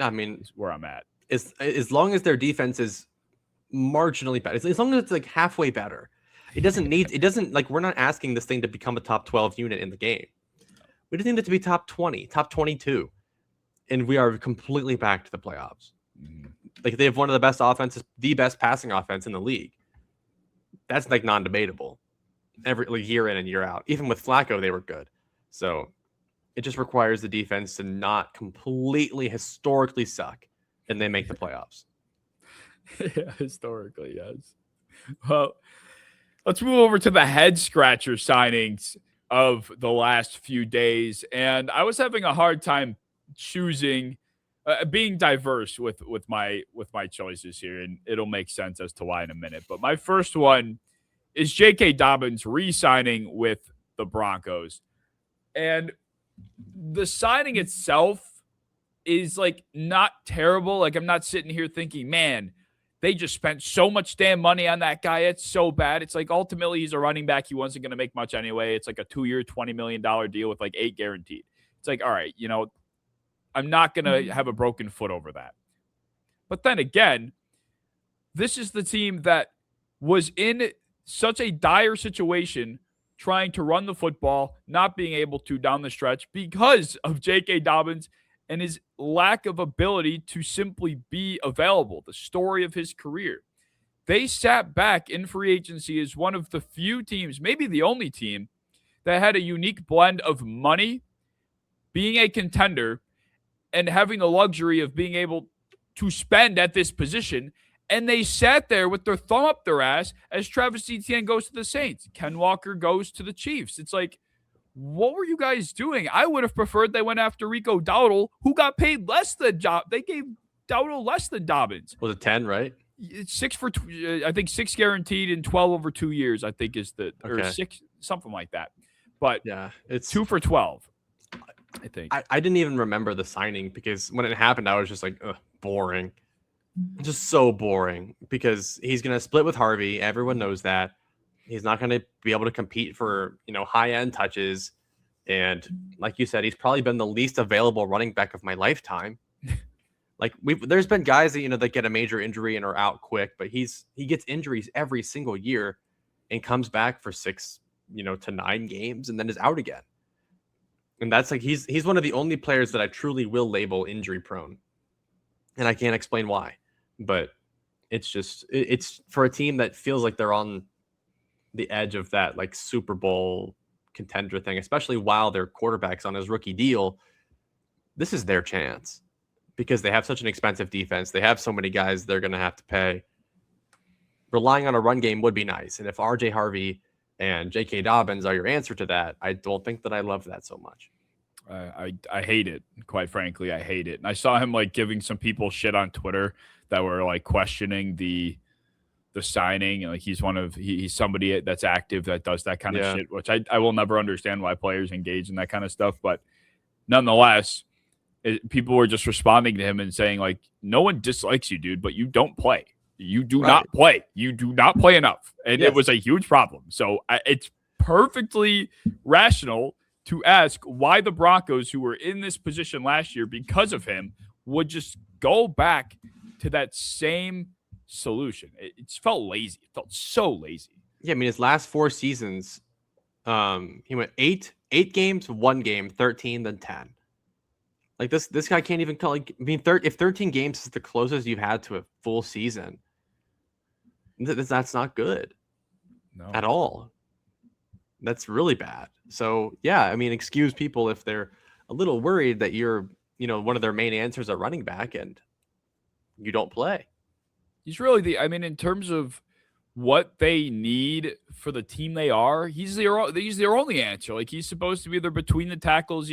I mean, that's where I'm at. As long as their defense is marginally better, as long as it's like halfway better, it doesn't like, we're not asking this thing to become a top 12 unit in the game. We just need it to be top 20, top 22, and we are completely back to the playoffs. Like, they have one of the best offenses, the best passing offense in the league. That's like non-debatable. Every year in and year out, even with Flacco, they were good. So it just requires the defense to not completely historically suck, and they make the playoffs. Yeah, historically, yes. Well, let's move over to the head scratcher signings of the last few days. And I was having a hard time choosing, being diverse with my choices here, and it'll make sense as to why in a minute. But my first one is J.K. Dobbins re-signing with the Broncos. And the signing itself is like not terrible. Like, I'm not sitting here thinking, man, they just spent so much damn money on that guy. It's so bad. It's like, ultimately, he's a running back. He wasn't going to make much anyway. It's like a 2-year, $20 million deal with like 8 guaranteed. It's like, all right, I'm not going to have a broken foot over that. But then again, this is the team that was in such a dire situation trying to run the football, not being able to down the stretch because of J.K. Dobbins and his lack of ability to simply be available, the story of his career. They sat back in free agency as one of the few teams, maybe the only team, that had a unique blend of money, being a contender, and having the luxury of being able to spend at this position. And they sat there with their thumb up their ass as Travis Etienne goes to the Saints. Ken Walker goes to the Chiefs. It's like, what were you guys doing? I would have preferred they went after Rico Dowdle, who got paid less than Dobbins. They gave Dowdle less than Dobbins. Was it 10, right? It's 6 guaranteed and 12 over 2 years, I think is or 6, something like that. But yeah, it's 2 for 12, I think. I didn't even remember the signing because when it happened, I was just like, ugh, boring. Just so boring, because he's going to split with Harvey. Everyone knows that. He's not going to be able to compete for, high-end touches. And like you said, he's probably been the least available running back of my lifetime. Like, there's been guys that, that get a major injury and are out quick, but he gets injuries every single year and comes back for 6 to 9 games and then is out again. And that's like he's one of the only players that I truly will label injury prone. And I can't explain why. But it's just it's for a team that feels like they're on the edge of that like Super Bowl contender thing, especially while their quarterback's on his rookie deal. This is their chance because they have such an expensive defense. They have so many guys they're going to have to pay. Relying on a run game would be nice. And if RJ Harvey and J.K. Dobbins are your answer to that, I don't think that I love that so much. I hate it. Quite frankly, I hate it. And I saw him like giving some people shit on Twitter that were like questioning the signing. Like he's somebody that's active that does that kind of shit, which I will never understand why players engage in that kind of stuff. But nonetheless, people were just responding to him and saying like, no one dislikes you, dude, but you don't play. You do not play. You do not play enough. And it was a huge problem. So it's perfectly rational to ask why the Broncos, who were in this position last year because of him, would just go back to that same solution. It felt lazy. It felt so lazy. Yeah, I mean, his last 4 seasons, he went 8 games, 1 game, 13, then 10. Like this guy can't even call. Like, I mean, if 13 games is the closest you've had to a full season, that's not good at all. That's really bad. So yeah, I mean, excuse people if they're a little worried that you're, one of their main answers at running back and you don't play. He's really in terms of what they need for the team they are, he's their only answer. Like he's supposed to be there between the tackles,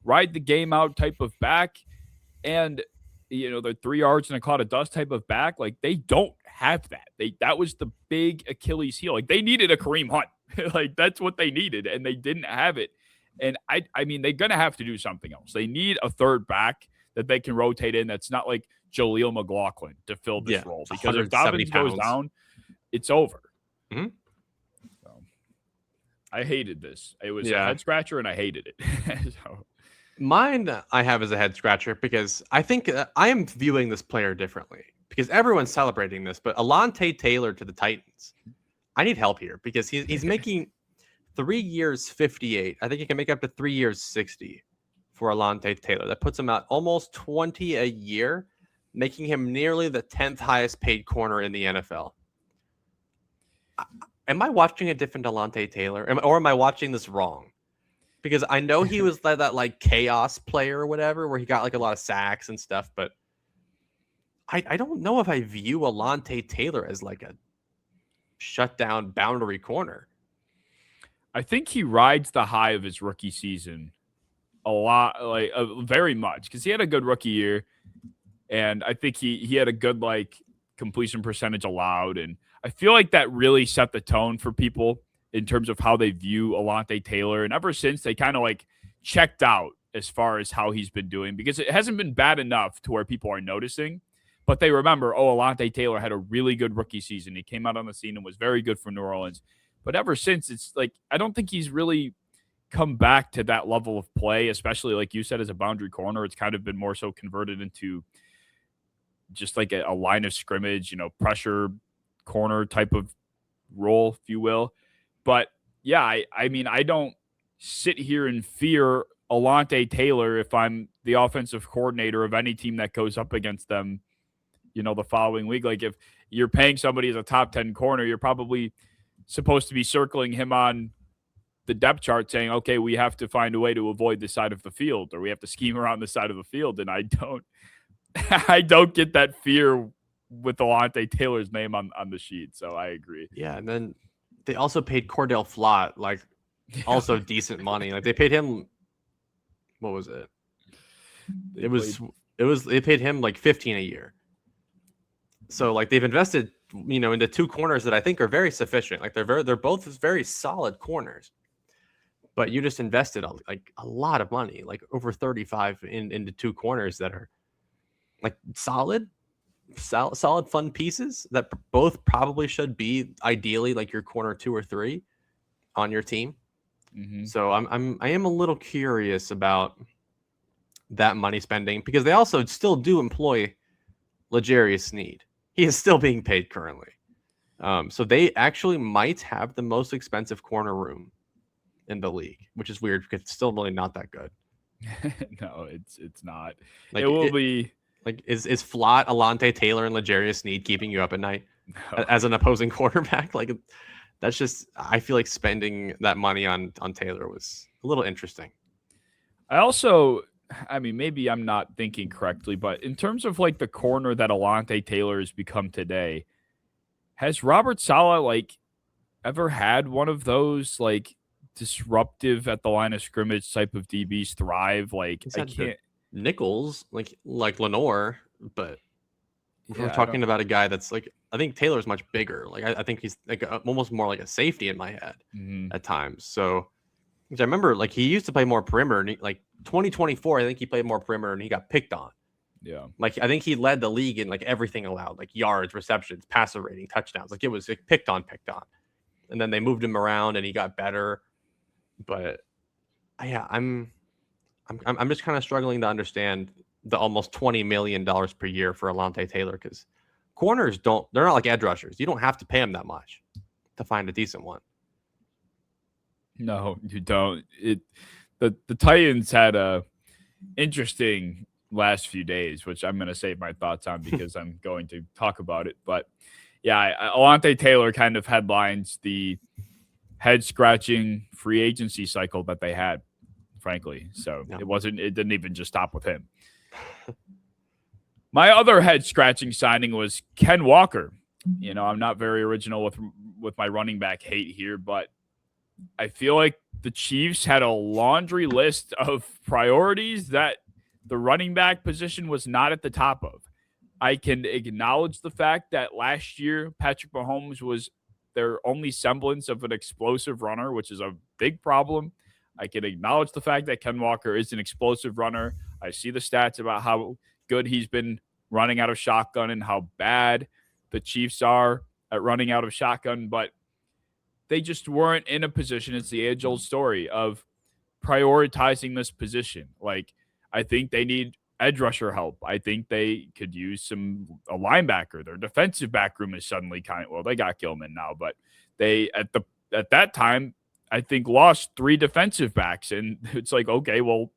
ride the game out type of back. And, the 3 yards in a cloud of dust type of back. Like they don't have that. That was the big Achilles heel. Like they needed a Kareem Hunt. Like that's what they needed. And they didn't have it. And I mean, they're going to have to do something else. They need a third back that they can rotate in. That's not like Jaleel McLaughlin to fill this role. Because if Dobbins goes down, it's over. Mm-hmm. So, I hated this. It was a head scratcher, and I hated it. So. Mine, I have as a head scratcher because I think I am viewing this player differently because everyone's celebrating this. But Alontae Taylor to the Titans, I need help here because he's making 3 years 58. I think he can make up to 3 years 60 for Alontae Taylor. That puts him at almost 20 a year, making him nearly the 10th highest paid corner in the NFL. Am I watching a different Alontae Taylor? Or am I watching this wrong? Because I know he was that like chaos player or whatever, where he got like a lot of sacks and stuff, but I don't know if I view Alontae Taylor as like a shutdown boundary corner. I think he rides the high of his rookie season a lot, like very much, because he had a good rookie year, and I think he had a good like completion percentage allowed, and I feel like that really set the tone for people in terms of how they view Alontae Taylor. And ever since, they kind of like checked out as far as how he's been doing, because it hasn't been bad enough to where people are noticing, but they remember, Alontae Taylor had a really good rookie season. He came out on the scene and was very good for New Orleans. But ever since, it's like, I don't think he's really come back to that level of play, especially like you said, as a boundary corner. It's kind of been more so converted into just like a line of scrimmage, pressure corner type of role, if you will. But yeah, I mean, I don't sit here and fear Alontae Taylor if I'm the offensive coordinator of any team that goes up against them, the following week. Like if you're paying somebody as a top 10 corner, you're probably supposed to be circling him on the depth chart saying, okay, we have to find a way to avoid this side of the field, or we have to scheme around the side of the field. And I don't get that fear with Alontae Taylor's name on the sheet. So I agree. Yeah. And then they also paid Cordell Flott, also decent money. Like they paid him, what was it? They paid him like 15 a year. So like they've invested, into 2 corners that I think are very sufficient. Like they're both very solid corners, but you just invested a lot of money, like over 35 into 2 corners that are like solid fun pieces that both probably should be ideally like your corner 2 or 3 on your team. Mm-hmm. So I am a little curious about that money spending, because they also still do employ L'Jarius Sneed. He is still being paid currently. So they actually might have the most expensive corner room in the league, which is weird because it's still really not that good. No, it's not. Like It will be. Like is flat Alontae Taylor and L'Jarius Sneed keeping you up at night No. as an opposing quarterback? Like that's just, I feel like spending that money on Taylor was a little interesting. I mean, maybe I'm not thinking correctly, but in terms of like the corner that Alontae Taylor has become today, has Robert Saleh like ever had one of those like disruptive at the line of scrimmage type of DBs thrive? Like He's I had the can't. nickels like Lenore, but we're Yeah, talking about a guy that's like, I think Taylor's much bigger. Like I think he's like almost more like a safety in my head at times. So because I remember like he used to play more perimeter, and like 2024, I think he played more perimeter and he got picked on. Yeah. Like I think he led the league in like everything allowed, like yards, receptions, passer rating, touchdowns. Like it was like, picked on. And then they moved him around and he got better. But yeah, I'm just kind of struggling to understand the almost $20 million per year for Alontae Taylor, because corners they're not like edge rushers. You don't have to pay them that much to find a decent one. No, you don't. The Titans had a interesting last few days, which I'm going to save my thoughts on because I'm going to talk about it. But yeah, Alontae Taylor kind of headlines the head scratching free agency cycle that they had, frankly. So Yeah. it didn't even just stop with him. My other head scratching signing was Ken Walker. You know, I'm not very original with my running back hate here, but I feel like the Chiefs had a laundry list of priorities that the running back position was not at the top of. I can acknowledge the fact that last year Patrick Mahomes was their only semblance of an explosive runner, which is a big problem. I can acknowledge the fact that Ken Walker is an explosive runner. I see the stats about how good he's been running out of shotgun and how bad the Chiefs are at running out of shotgun, but they just weren't in a position. It's the age-old story of prioritizing this position. Like, I think they need edge rusher help. I think they could use a linebacker. Their defensive back room is suddenly they got Gilman now, but they at that time I think lost 3 defensive backs, and it's like, okay, well,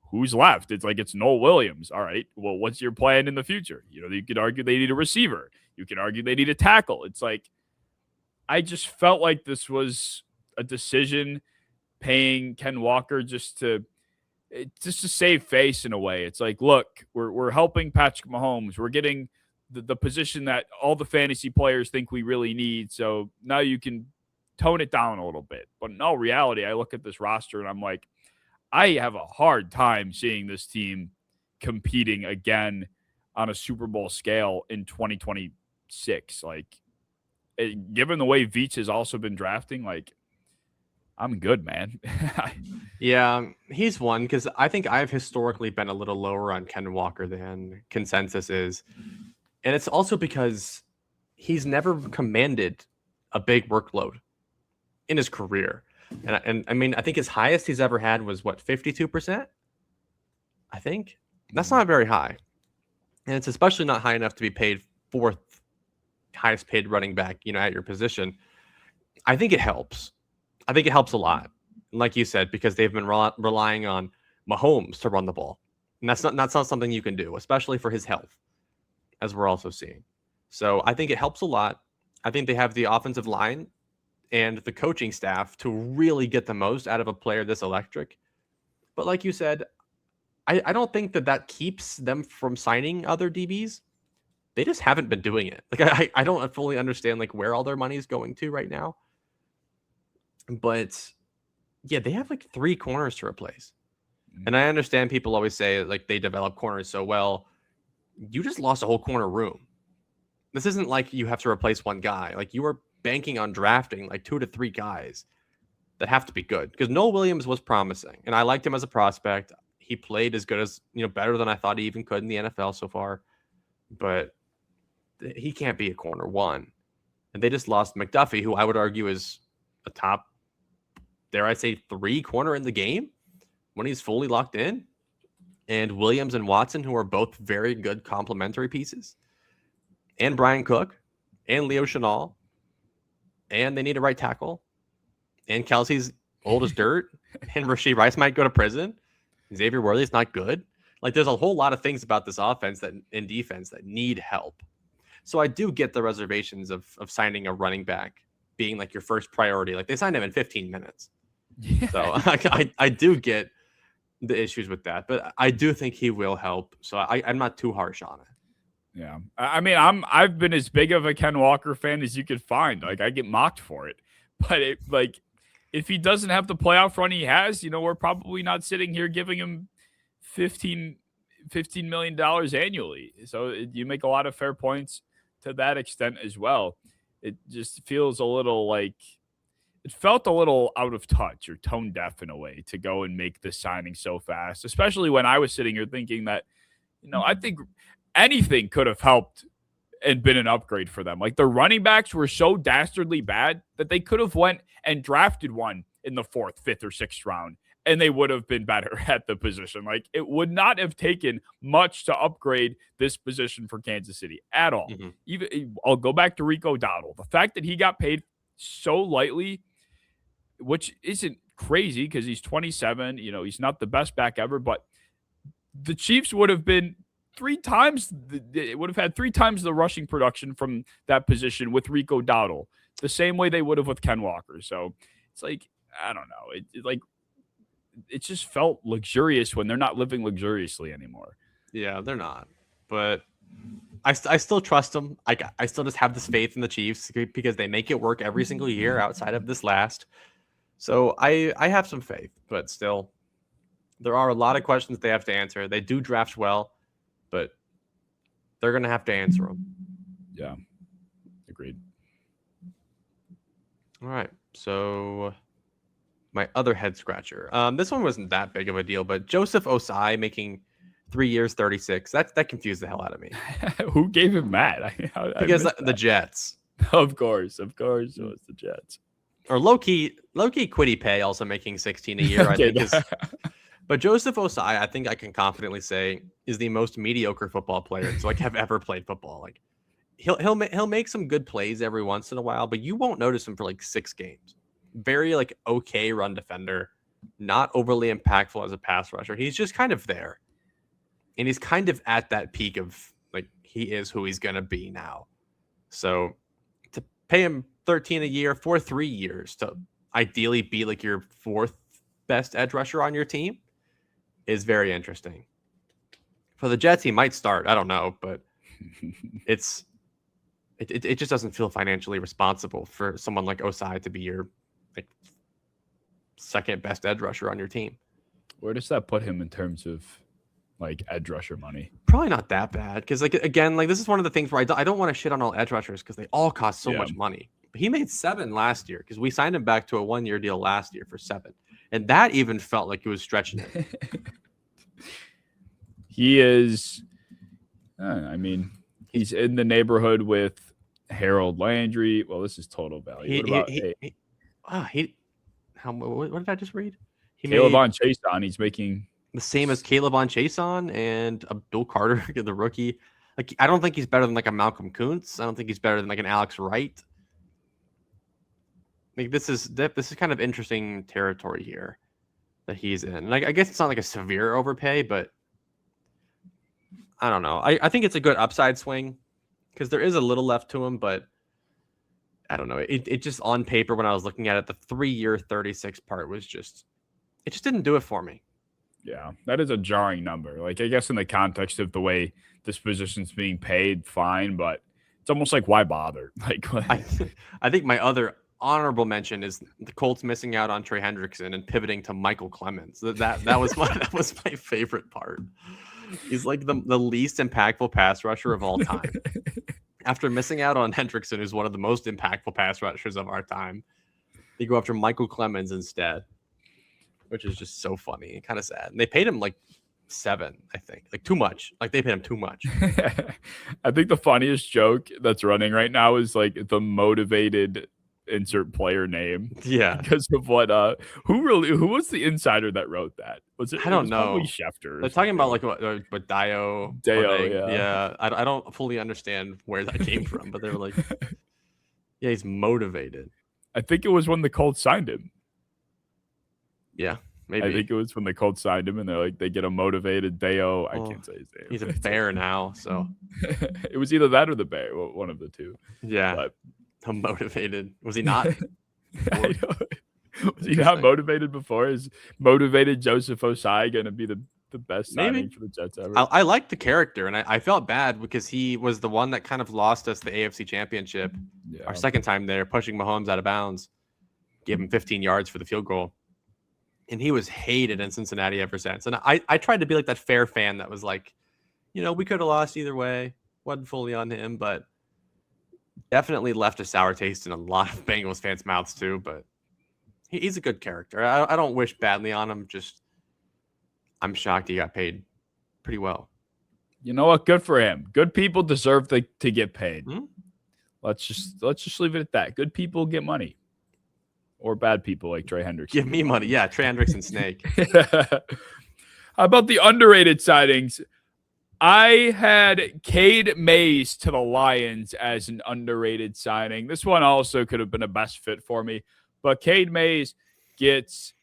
who's left? It's like it's Noel Williams. All right, well, what's your plan in the future? You know, you could argue they need a receiver. You can argue they need a tackle. It's like I just felt like this was a decision paying Ken Walker just to save face in a way. It's like, look, we're helping Patrick Mahomes. We're getting the position that all the fantasy players think we really need. So now you can tone it down a little bit. But in all reality, I look at this roster and I'm like, I have a hard time seeing this team competing again on a Super Bowl scale in 2026. Like, given the way Veach has also been drafting, like, I'm good, man. Yeah, he's one because I think I've historically been a little lower on Ken Walker than consensus is. And it's also because he's never commanded a big workload in his career. And I mean, I think his highest he's ever had was 52%? I think. That's not very high. And it's especially not high enough to be paid 4th highest paid running back, at your position. I think it helps. I think it helps a lot. Like you said, because they've been relying on Mahomes to run the ball. And that's not something you can do, especially for his health, as we're also seeing. So I think it helps a lot. I think they have the offensive line and the coaching staff to really get the most out of a player this electric. But like you said, I don't think that keeps them from signing other DBs. They just haven't been doing it. Like I don't fully understand like where all their money is going to right now. But yeah, they have like 3 corners to replace. And I understand people always say like they develop corners so well. You just lost a whole corner room. This isn't like you have to replace one guy. Like you were banking on drafting like 2 to 3 guys that have to be good. Because Noel Williams was promising. And I liked him as a prospect. He played as good as, better than I thought he even could in the NFL so far. But he can't be a corner 1. And they just lost McDuffie, who I would argue is a top, dare I say, 3 corner in the game when he's fully locked in. And Williams and Watson, who are both very good complementary pieces. And Bryan Cook and Leo Chenal. and they need a right tackle, and Kelsey's old as dirt, and Rashee Rice might go to prison. Xavier Worthy's not good. Like, there's a whole lot of things about this offense that in defense that need help. So I do get the reservations of signing a running back being like your first priority. Like, they signed him in 15 minutes. Yeah. So I do get the issues with that, but I do think he will help. So I'm not too harsh on it. Yeah. I mean, I've been as big of a Ken Walker fan as you could find. Like, I get mocked for it. But if he doesn't have the playoff run he has, we're probably not sitting here giving him $15 million annually. So you make a lot of fair points to that extent as well. It just feels a little like it felt a little out of touch or tone deaf in a way to go and make this signing so fast, especially when I was sitting here thinking that, I think anything could have helped and been an upgrade for them. Like, the running backs were so dastardly bad that they could have went and drafted one in the 4th, 5th, or 6th round, and they would have been better at the position. Like, it would not have taken much to upgrade this position for Kansas City at all. Mm-hmm. Even I'll go back to Rico Dowdle. The fact that he got paid so lightly, which isn't crazy because he's 27, he's not the best back ever, but the Chiefs would have been it would have had 3 times the rushing production from that position with Rico Dowdle, the same way they would have with Ken Walker. So it's like, I don't know. It just felt luxurious when they're not living luxuriously anymore. Yeah, they're not. But I still trust them. I still just have this faith in the Chiefs because they make it work every single year outside of this last. So I have some faith, but still, there are a lot of questions they have to answer. They do draft well, but they're going to have to answer them. Yeah, agreed. All right, so my other head scratcher. This one wasn't that big of a deal, but Joseph Ossai making 3 years, 36. That confused the hell out of me. Who gave him that? Because the Jets. Of course, it was the Jets. Or low-key Quiddy Pay also making 16 a year, Okay, I think. But Joseph Ossai, I think I can confidently say, is the most mediocre football player to have ever played football. Like, he'll make some good plays every once in a while, but you won't notice him for 6 games. Very okay run defender, not overly impactful as a pass rusher. He's just kind of there. And he's kind of at that peak of he is who he's gonna be now. So to pay him 13 a year for 3 years to ideally be your 4th best edge rusher on your team is very interesting. For the Jets, he might start. I don't know, but it just doesn't feel financially responsible for someone like Ossai to be your 2nd best edge rusher on your team. Where does that put him in terms of edge rusher money? Probably not that bad because again, this is one of the things where I don't want to shit on all edge rushers because they all cost so much money. But he made 7 last year because we signed him back to a 1-year deal last year for 7, and that even felt like it was stretching it. He is. He's in the neighborhood with Harold Landry. Well, this is total value. What did I just read? Caleb on Chason. He's making the same as Caleb on Chason and Abdul Carter, the rookie. I don't think he's better than a Malcolm Kuntz. I don't think he's better than an Alex Wright. This is kind of interesting territory here that he's in. And I guess it's not a severe overpay, but I don't know. I think it's a good upside swing because there is a little left to him, but I don't know. It just on paper when I was looking at it, the 3-year 36 part was just didn't do it for me. Yeah, that is a jarring number. I guess in the context of the way this position's being paid, fine, but it's almost why bother? I think my other honorable mention is the Colts missing out on Trey Hendrickson and pivoting to Michael Clemens. That was my favorite part. He's the least impactful pass rusher of all time. After missing out on Hendrickson, who's one of the most impactful pass rushers of our time, they go after Michael Clemens instead, which is just so funny and kind of sad. And they paid him 7, I think, too much. They paid him too much. I think the funniest joke that's running right now is the motivated insert player name. Yeah, because of what who was the insider that wrote that? Was it? I don't know. Probably Schefter. They're talking about what Deo. Yeah. I don't fully understand where that came from, but they were yeah, he's motivated. I think it was when the Colts signed him. Yeah, maybe. I think it was when the Colts signed him, and they're like, they get a motivated Bayo. I can't say his name. He's a Bear now, so. It was either that or the Bear, one of the two. Yeah. But motivated. Was he not? Was he not motivated before? Is motivated Joseph Ossai going to be the best signing for the Jets ever? I liked the character, and I felt bad because he was the one that kind of lost us the AFC Championship. Yeah. Our second time there, pushing Mahomes out of bounds, gave him 15 yards for the field goal. And he was hated in Cincinnati ever since. And I tried to be like that fair fan that was like, you know, we could have lost either way. Wasn't fully on him, but definitely left a sour taste in a lot of Bengals fans' mouths too. But he's a good character. I don't wish badly on him. Just I'm shocked he got paid pretty well. You know what? Good for him. Good people deserve to get paid. Mm-hmm. Let's just leave it at that. Good people get money. Or bad people like Trey Hendrickson. Give me money. Yeah, Trey Hendrickson snake. How about the underrated signings? I had Cade Mays to the Lions as an underrated signing. This one also could have been a best fit for me. But Cade Mays gets,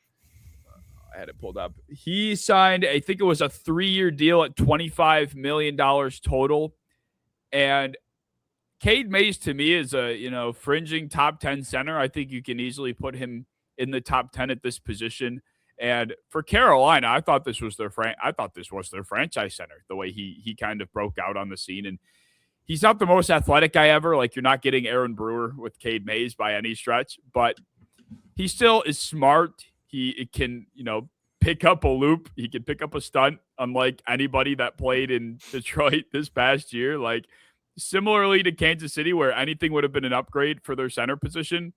I had it pulled up. He signed, I think it was a 3-year deal at $25 million total. And Cade Mays to me is a, fringing top 10 center. I think you can easily put him in the top 10 at this position. And for Carolina, I thought this was their franchise center, the way he kind of broke out on the scene. And he's not the most athletic guy ever. Like, you're not getting Aaron Brewer with Cade Mays by any stretch, but he still is smart. He can, pick up a loop. He can pick up a stunt, unlike anybody that played in Detroit this past year. Like, similarly to Kansas City, where anything would have been an upgrade for their center position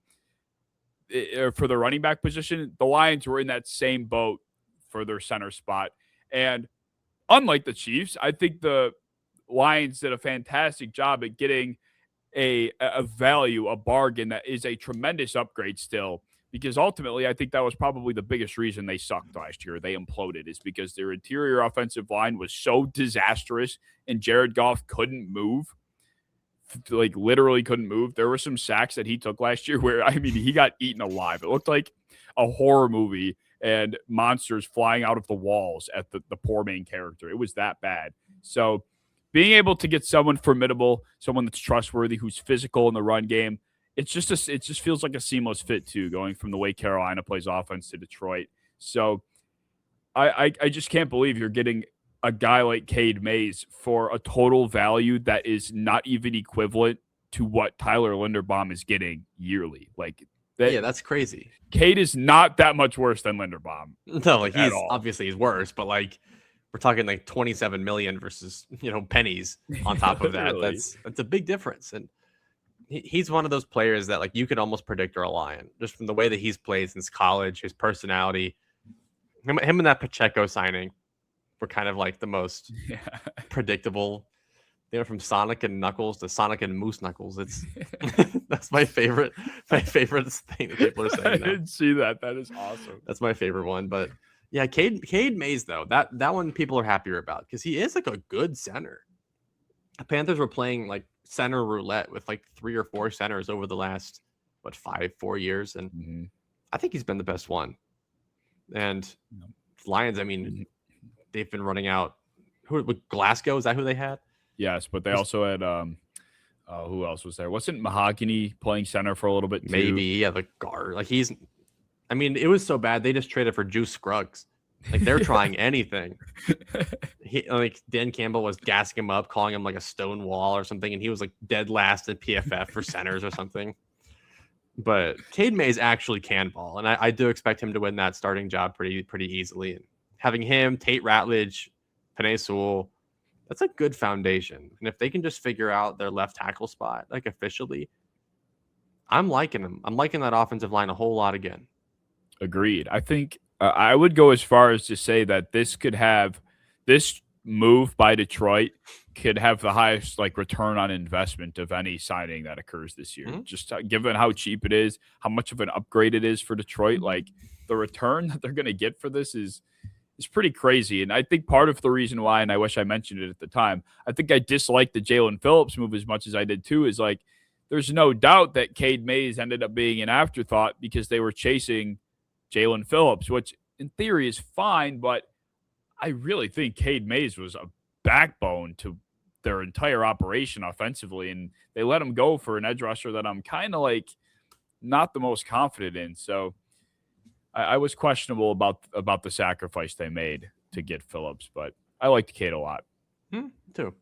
or for their running back position, the Lions were in that same boat for their center spot. And unlike the Chiefs, I think the Lions did a fantastic job at getting a value, a bargain that is a tremendous upgrade still, because ultimately I think that was probably the biggest reason they sucked last year. They imploded is because their interior offensive line was so disastrous and Jared Goff couldn't move. Like, literally couldn't move. There were some sacks that he took last year where, he got eaten alive. It looked like a horror movie and monsters flying out of the walls at the poor main character. It was that bad. So being able to get someone formidable, someone that's trustworthy, who's physical in the run game, it just feels like a seamless fit too, going from the way Carolina plays offense to Detroit. So I just can't believe you're getting a guy like Cade Mays for a total value that is not even equivalent to what Tyler Linderbaum is getting yearly. Like, that's crazy. Cade is not that much worse than Linderbaum. No, like, he's worse, but like, we're talking like 27 million versus, pennies on top of that. That's a big difference. And he's one of those players that, like, you could almost predict are a Lion just from the way that he's played since college, his personality. Him and that Pacheco signing were kind of like the most predictable. From Sonic and Knuckles to Sonic and Moose Knuckles. It's that's my favorite thing that people are saying. I didn't see that. That is awesome. That's my favorite one. But yeah, Cade Mays though, that one people are happier about because he is like a good center. The Panthers were playing like center roulette with like 3 or 4 centers over the last 4 years, and I think he's been the best one. And Lions, they've been running out. Glasgow, is that who they had? Yes, but they also had who else was there? Wasn't Mahogany playing center for a little bit too? Maybe, yeah, the guard. Like, it was so bad they just traded for Juice Scruggs. Like, they're trying anything. Dan Campbell was gassing him up, calling him like a stone wall or something, and he was like dead last in PFF for centers or something. But Cade Mays actually can ball, and I do expect him to win that starting job pretty easily. And having him, Tate Ratledge, Penei Sewell, that's a good foundation. And if they can just figure out their left tackle spot, like, officially, I'm liking them. I'm liking that offensive line a whole lot again. Agreed. I think I would go as far as to say that this move by Detroit could have the highest return on investment of any signing that occurs this year. Just given how cheap it is, how much of an upgrade it is for Detroit, the return that they're going to get for this is pretty crazy. And I think part of the reason why, and I wish I mentioned it at the time, I think I disliked the Jaelen Phillips move as much as I did too, is the there's no doubt that Cade Mays ended up being an afterthought because they were chasing Jaelen Phillips, which in theory is fine, but I really think Cade Mays was a backbone to their entire operation offensively, and they let him go for an edge rusher that I'm kind of like not the most confident in. So I was questionable about the sacrifice they made to get Phillips, but I liked Cade a lot. Too.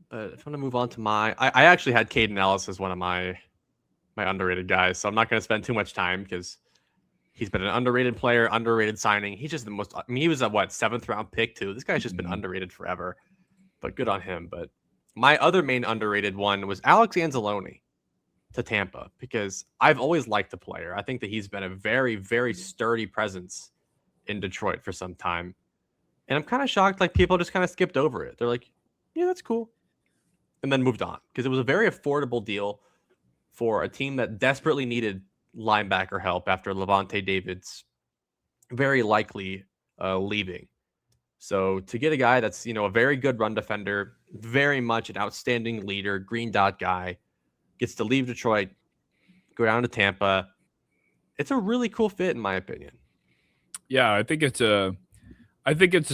But if I'm gonna move on to I actually had Kaden Elliss as one of my underrated guys, so I'm not gonna spend too much time because he's been an underrated player, underrated signing. He's just the most. I mean, he was a 7th round pick too. This guy's just been underrated forever, but good on him. But my other main underrated one was Alex Anzalone to Tampa, because I've always liked the player. I think that he's been a very, very sturdy presence in Detroit for some time, and I'm kind of shocked like people just kind of skipped over it. They're like, yeah, that's cool, and then moved on because it was a very affordable deal for a team that desperately needed linebacker help after Lavonte David's very likely leaving. So to get a guy that's, a very good run defender, very much an outstanding leader, green dot guy, gets to leave Detroit, go down to Tampa. It's a really cool fit in my opinion. Yeah, I think it's a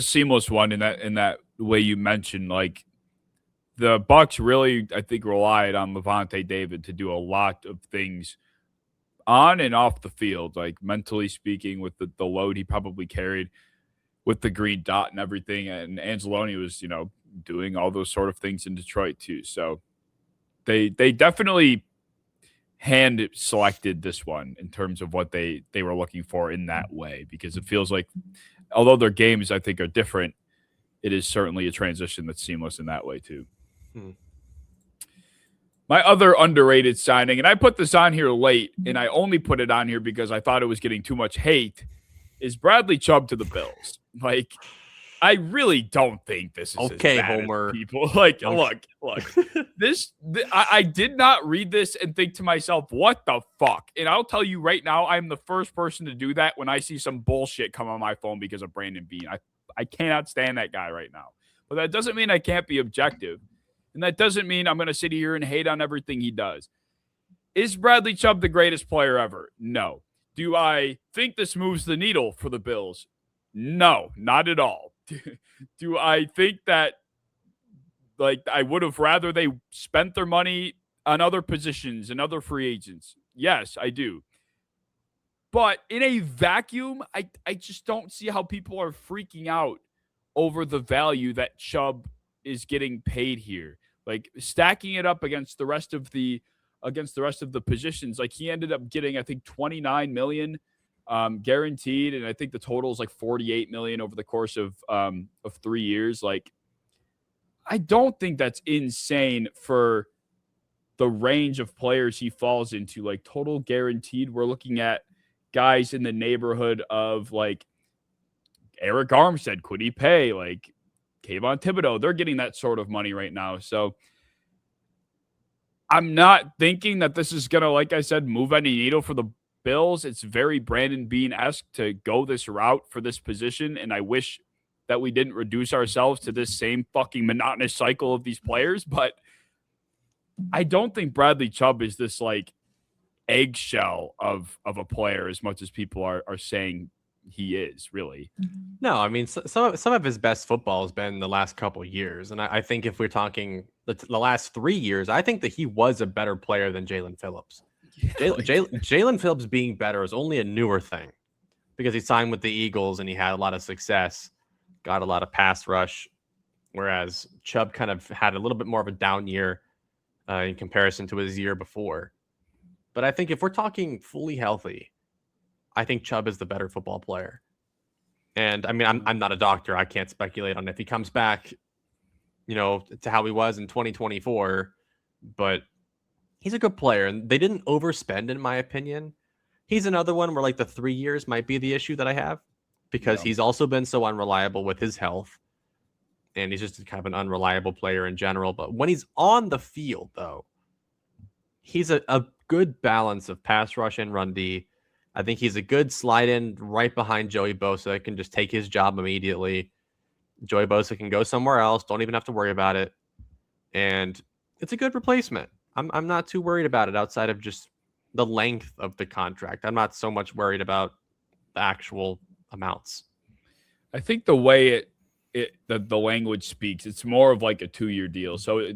seamless one in that way you mentioned. Like the Bucs really, I think, relied on Lavonte David to do a lot of things on and off the field, like mentally speaking, with the load he probably carried with the green dot and everything. And Anzalone was, doing all those sort of things in Detroit too. So they definitely hand selected this one in terms of what they were looking for in that way, because it feels like, although their games I think are different, it is certainly a transition that's seamless in that way too. My other underrated signing, and I put this on here late, and I only put it on here because I thought it was getting too much hate, is Bradley Chubb to the Bills. Like, I really don't think this is okay, as bad Homer. As people. Like, look. I did not read this and think to myself, what the fuck? And I'll tell you right now, I'm the first person to do that when I see some bullshit come on my phone because of Brandon Beane. I cannot stand that guy right now. But that doesn't mean I can't be objective. And that doesn't mean I'm going to sit here and hate on everything he does. Is Bradley Chubb the greatest player ever? No. Do I think this moves the needle for the Bills? No, not at all. Do I think that, like, I would have rather they spent their money on other positions and other free agents? Yes, I do. But in a vacuum, I just don't see how people are freaking out over the value that Chubb is getting paid here. Like, stacking it up against the rest of the positions, like he ended up getting, I think, $29 million guaranteed, and I think the total is like $48 million over the course of 3 years. Like, I don't think that's insane for the range of players he falls into. Like, total guaranteed, we're looking at guys in the neighborhood of like Eric Armstead, could he pay? Like Kayvon Thibodeau, they're getting that sort of money right now. So I'm not thinking that this is going to, like I said, move any needle for the Bills. It's very Brandon Beane-esque to go this route for this position, and I wish that we didn't reduce ourselves to this same fucking monotonous cycle of these players, but I don't think Bradley Chubb is this like eggshell of a player as much as people are saying he is, really. No, I mean, some of his best football has been the last couple of years. And I think if we're talking the last 3 years, I think that he was a better player than Jaelen Phillips. Jaelen Phillips being better is only a newer thing because he signed with the Eagles and he had a lot of success, got a lot of pass rush, whereas Chubb kind of had a little bit more of a down year in comparison to his year before. But I think if we're talking fully healthy, I think Chubb is the better football player. And I mean, I'm not a doctor. I can't speculate on if he comes back, to how he was in 2024, but he's a good player and they didn't overspend in my opinion. He's another one where like the 3 years might be the issue that I have because he's also been so unreliable with his health and he's just kind of an unreliable player in general. But when he's on the field though, he's a good balance of pass rush and run D. I think he's a good slide in right behind Joey Bosa, can just take his job immediately. Joey Bosa can go somewhere else. Don't even have to worry about it. And it's a good replacement. I'm not too worried about it outside of just the length of the contract. I'm not so much worried about the actual amounts. I think the way the language speaks, it's more of like a 2-year deal. So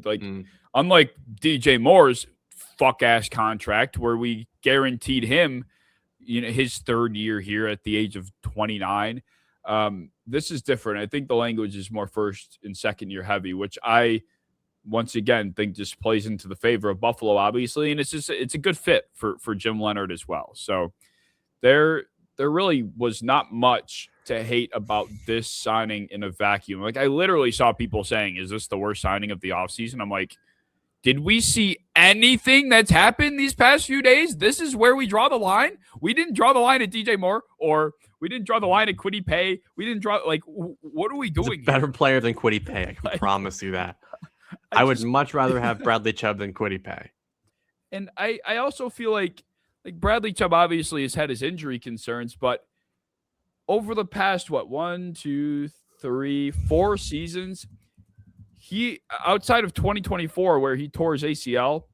unlike DJ Moore's fuck ass contract where we guaranteed him, his 3rd year here at the age of 29. This is different. I think the language is more 1st and 2nd year heavy, which I once again think just plays into the favor of Buffalo, obviously, and it's a good fit for Jim Leonhard as well. So there really was not much to hate about this signing in a vacuum. Like, I literally saw people saying, is this the worst signing of the offseason? I'm like, did we see anything that's happened these past few days? This is where we draw the line. We didn't draw the line at DJ Moore, or we didn't draw the line at Kwity Paye. We didn't draw, like, what are we doing? He's a better player than Kwity Paye. I can promise you that. I would much rather have Bradley Chubb than Kwity Paye. And I also feel like Bradley Chubb obviously has had his injury concerns, but over the past, 1, 2, 3, 4 seasons, he, outside of 2024 where he tore his ACL,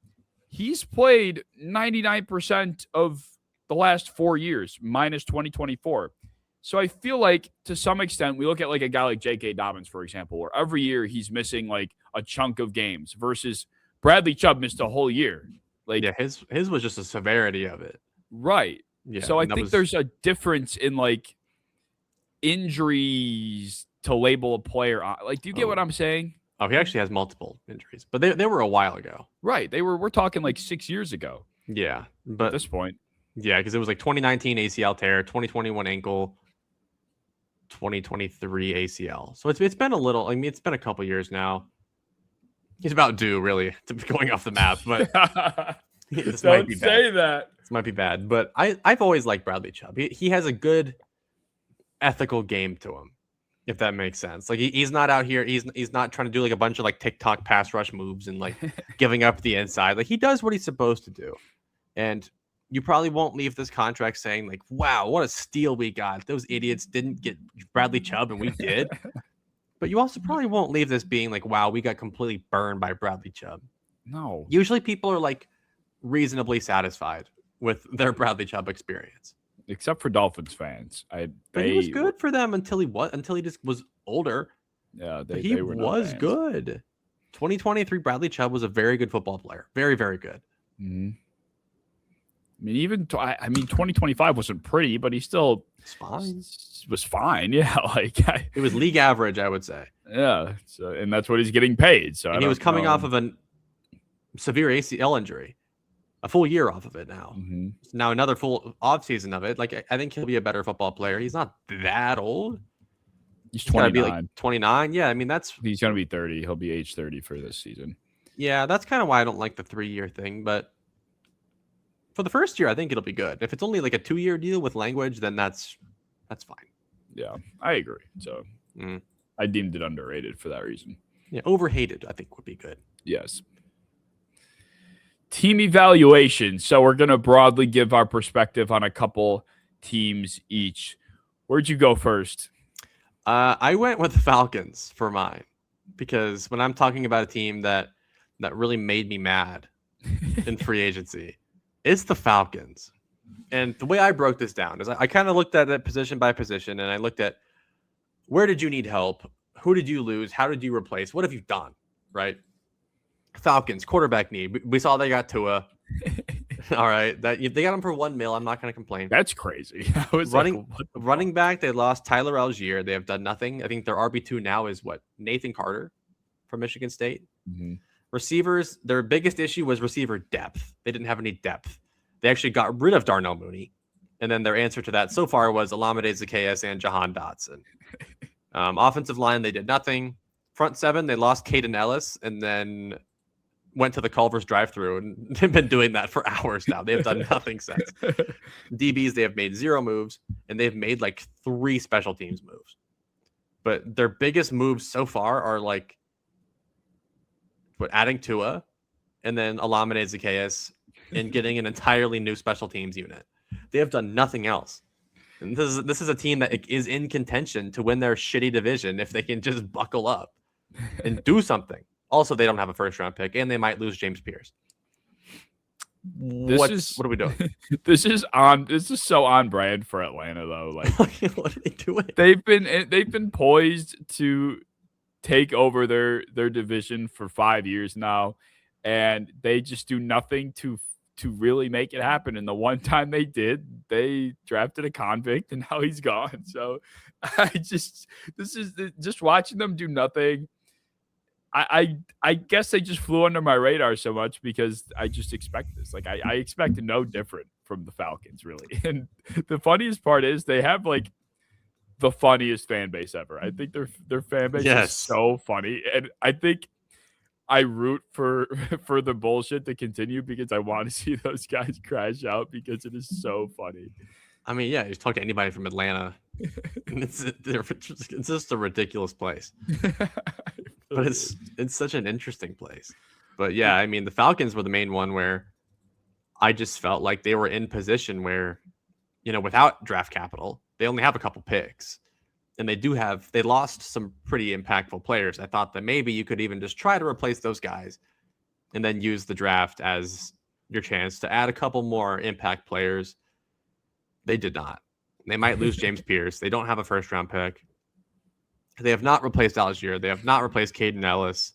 he's played 99% of the last 4 years, minus 2024. So I feel like to some extent, we look at like a guy like J.K. Dobbins, for example, where every year he's missing like a chunk of games versus Bradley Chubb missed a whole year. Like, yeah, his was just the severity of it. Right. Yeah, so I think there's a difference in like injuries to label a player on. Like, do you get what I'm saying? Oh, he actually has multiple injuries, but they were a while ago. Right. We're talking like 6 years ago. Yeah. But at this point. Yeah, because it was like 2019 ACL tear, 2021 ankle, 2023 ACL. So it's been a little, I mean, it's been a couple years now. He's about due, really, to be going off the map, but this might be bad. Don't say that. This might be bad, but I've always liked Bradley Chubb. He has a good ethical game to him, if that makes sense. Like, he's not out here, he's not trying to do like a bunch of like TikTok pass rush moves and like giving up the inside. Like, he does what he's supposed to do. And you probably won't leave this contract saying like, wow, what a steal we got. Those idiots didn't get Bradley Chubb and we did. But you also probably won't leave this being like, wow, we got completely burned by Bradley Chubb. No. Usually people are like reasonably satisfied with their Bradley Chubb experience. Except for Dolphins fans. But he was good for them until he just was older. Yeah, he was good. 2023 Bradley Chubb was a very good football player. Very, very good. Mm-hmm. I mean, 2025 wasn't pretty, but he still was fine. Yeah, like it was league average, I would say. Yeah, so, and that's what he's getting paid. So he was coming off of a severe ACL injury, a full year off of it now. Mm-hmm. Now another full off season of it. Like, I think he'll be a better football player. He's not that old. He's 29. Be like 29. Yeah, I mean he's gonna be 30. He'll be age 30 for this season. Yeah, that's kind of why I don't like the 3-year thing, but. For the first year, I think it'll be good. If it's only like a 2-year deal with language, then that's fine. Yeah, I agree. So I deemed it underrated for that reason. Yeah, overhated, I think would be good. Yes. Team evaluation. So we're going to broadly give our perspective on a couple teams each. Where'd you go first? I went with the Falcons for mine because when I'm talking about a team that really made me mad in free agency, it's the Falcons. And the way I broke this down is I kind of looked at it position by position, and I looked at where did you need help? Who did you lose? How did you replace? What have you done? Right? Falcons, quarterback need. We saw they got Tua. All right. They got him for $1 million. I'm not going to complain. That's crazy. I was running back, they lost Tyler Algier. They have done nothing. I think their RB2 now is Nathan Carter from Michigan State. Mm-hmm. Receivers, their biggest issue was receiver depth. They didn't have any depth. They actually got rid of Darnell Mooney. And then their answer to that so far was Olamide Zaccheaus and Jahan Dotson. Offensive line, they did nothing. Front seven, they lost Kaden Elliss and then went to the Culver's drive-thru, and they've been doing that for hours now. They have done nothing since. DBs, they have made 0 moves, and they've made like 3 special teams moves. But their biggest moves so far are like adding Tua and then Olamide Zaccheaus and getting an entirely new special teams unit. They have done nothing else. And this is a team that is in contention to win their shitty division if they can just buckle up and do something. Also, they don't have a first-round pick, and they might lose James Pierce. What are we doing? This is so on brand for Atlanta though. Like, what are they doing? They've been poised to take over their division for 5 years now, and they just do nothing to really make it happen. And the one time they did, they drafted a convict, and now he's gone. So just watching them do nothing. I guess they just flew under my radar so much because I just expect this. Like I expect no different from the Falcons, really. And the funniest part is they have like the funniest fan base ever. I think their fan base is so funny, and I think I root for the bullshit to continue because I want to see those guys crash out because it is so funny. I mean, yeah, you talk to anybody from Atlanta, it's just a ridiculous place. But it's such an interesting place. But yeah, I mean, the Falcons were the main one where I just felt like they were in position where, without draft capital, they only have a couple picks. And they lost some pretty impactful players. I thought that maybe you could even just try to replace those guys and then use the draft as your chance to add a couple more impact players. They did not. They might lose James Pierce. They don't have a first round pick. They have not replaced Algier. They have not replaced Kaden Elliss.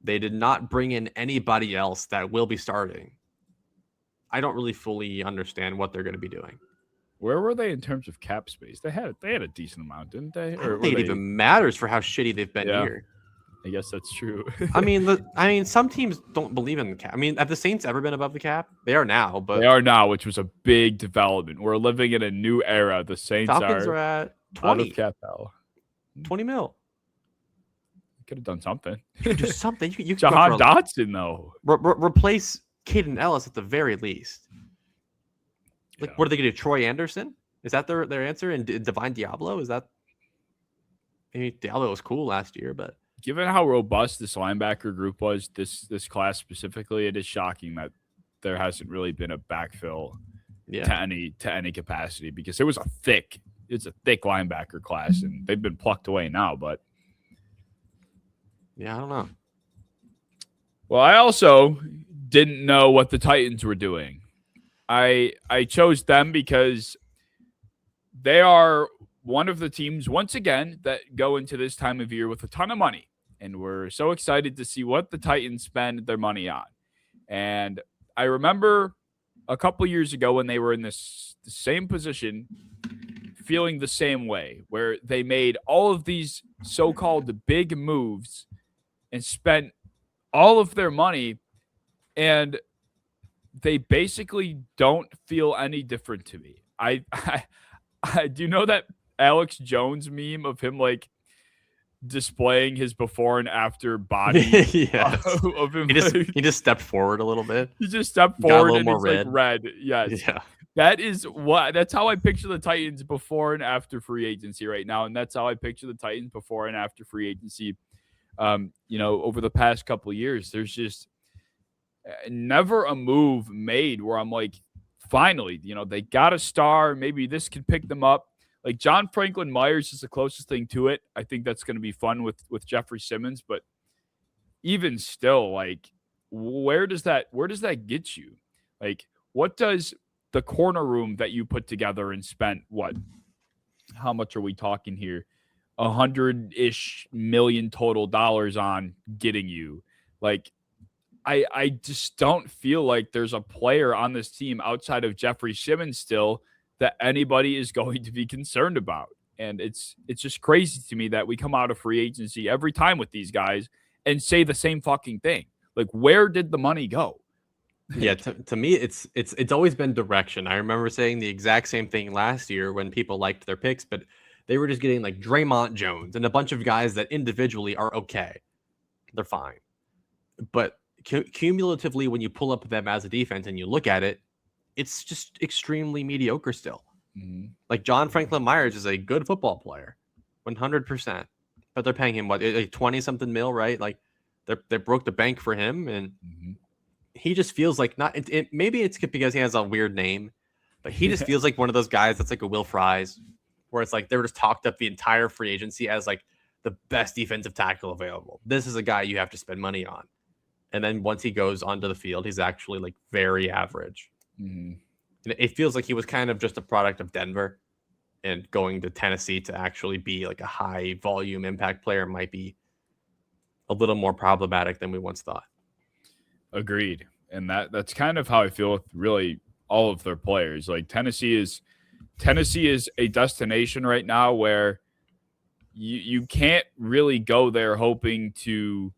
They did not bring in anybody else that will be starting. I don't really fully understand what they're going to be doing. Where were they in terms of cap space? They had a decent amount, didn't they? I don't think it even matters for how shitty they've been here. I guess that's true. I mean, some teams don't believe in the cap. I mean, have the Saints ever been above the cap? They are now, but they are now, which was a big development. We're living in a new era. The Saints Falcons are at 20 out of cap hell. 20 mil. Could have done something. You could do something. You Jahan Dotson though. Replace Kaden Elliss at the very least. Like, what are they going to do? Troy Anderson? Is that their answer? And Divine Diablo? Is that? I mean, Diablo was cool last year, but given how robust this linebacker group was, this class specifically, it is shocking that there hasn't really been a backfill to any capacity because it's a thick linebacker class, and they've been plucked away now. But yeah, I don't know. Well, I also didn't know what the Titans were doing. I chose them because they are one of the teams, once again, that go into this time of year with a ton of money. And we're so excited to see what the Titans spend their money on. And I remember a couple years ago when they were in the same position, feeling the same way, where they made all of these so-called big moves and spent all of their money, and they basically don't feel any different to me. I do you know that Alex Jones meme of him like displaying his before and after body of him? He just stepped forward a little bit. He just stepped forward and he's like red. Yes. Yeah. That's how I picture the Titans before and after free agency right now. And that's how I picture the Titans before and after free agency. Over the past couple of years, there's just never a move made where I'm like, finally, they got a star. Maybe this could pick them up. Like John Franklin Myers is the closest thing to it. I think that's going to be fun with Jeffrey Simmons. But even still, like, where does that get you? Like, what does the corner room that you put together and spent how much are we talking here? $100-ish million total dollars on getting you? Like, I just don't feel like there's a player on this team outside of Jeffrey Simmons still that anybody is going to be concerned about. And it's just crazy to me that we come out of free agency every time with these guys and say the same fucking thing. Like, where did the money go? Yeah, to me, it's always been direction. I remember saying the exact same thing last year when people liked their picks, but they were just getting like Draymond Jones and a bunch of guys that individually are okay. They're fine. But cumulatively, when you pull up them as a defense and you look at it, it's just extremely mediocre still. Mm-hmm. Like John Franklin Myers is a good football player, 100%. But they're paying him like 20-something mil, right? Like they broke the bank for him, and he just feels like maybe it's because he has a weird name, but he just feels like one of those guys that's like a Will Fries, where it's like they were just talked up the entire free agency as like the best defensive tackle available. This is a guy you have to spend money on. And then once he goes onto the field, he's actually like very average. Mm-hmm. And it feels like he was kind of just a product of Denver, and going to Tennessee to actually be like a high volume impact player might be a little more problematic than we once thought. Agreed. And that's kind of how I feel with really all of their players. Like Tennessee is a destination right now where you can't really go there hoping to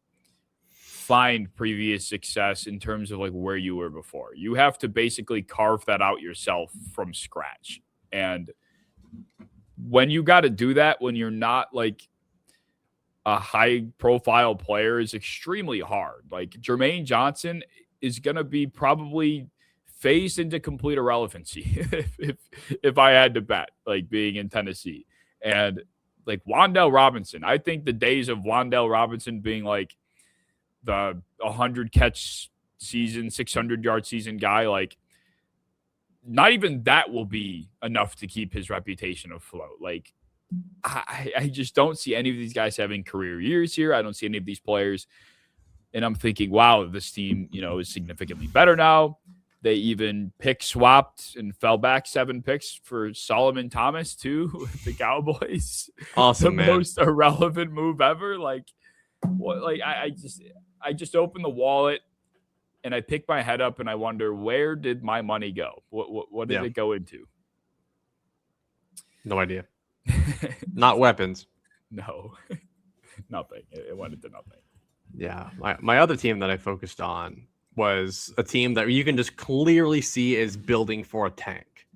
find previous success in terms of like where you were before. You have to basically carve that out yourself from scratch. And when you got to do that, when you're not like a high profile player, is extremely hard. Like Jermaine Johnson is going to be probably phased into complete irrelevancy if I had to bet, like being in Tennessee. And like Wan'Dale Robinson, I think the days of Wan'Dale Robinson being like the 100 catch season, 600-yard season guy, like not even that will be enough to keep his reputation afloat. Like I just don't see any of these guys having career years here. I don't see any of these players. And I'm thinking, wow, this team, is significantly better now. They even pick swapped and fell back 7 picks for Solomon Thomas too with the Cowboys. Awesome, the man. most irrelevant move ever. Like, what? Like I just open the wallet and I pick my head up and I wonder, where did my money go? What did it go into? No idea. Not weapons. No, nothing. It went into nothing. Yeah. My other team that I focused on was a team that you can just clearly see is building for a tank.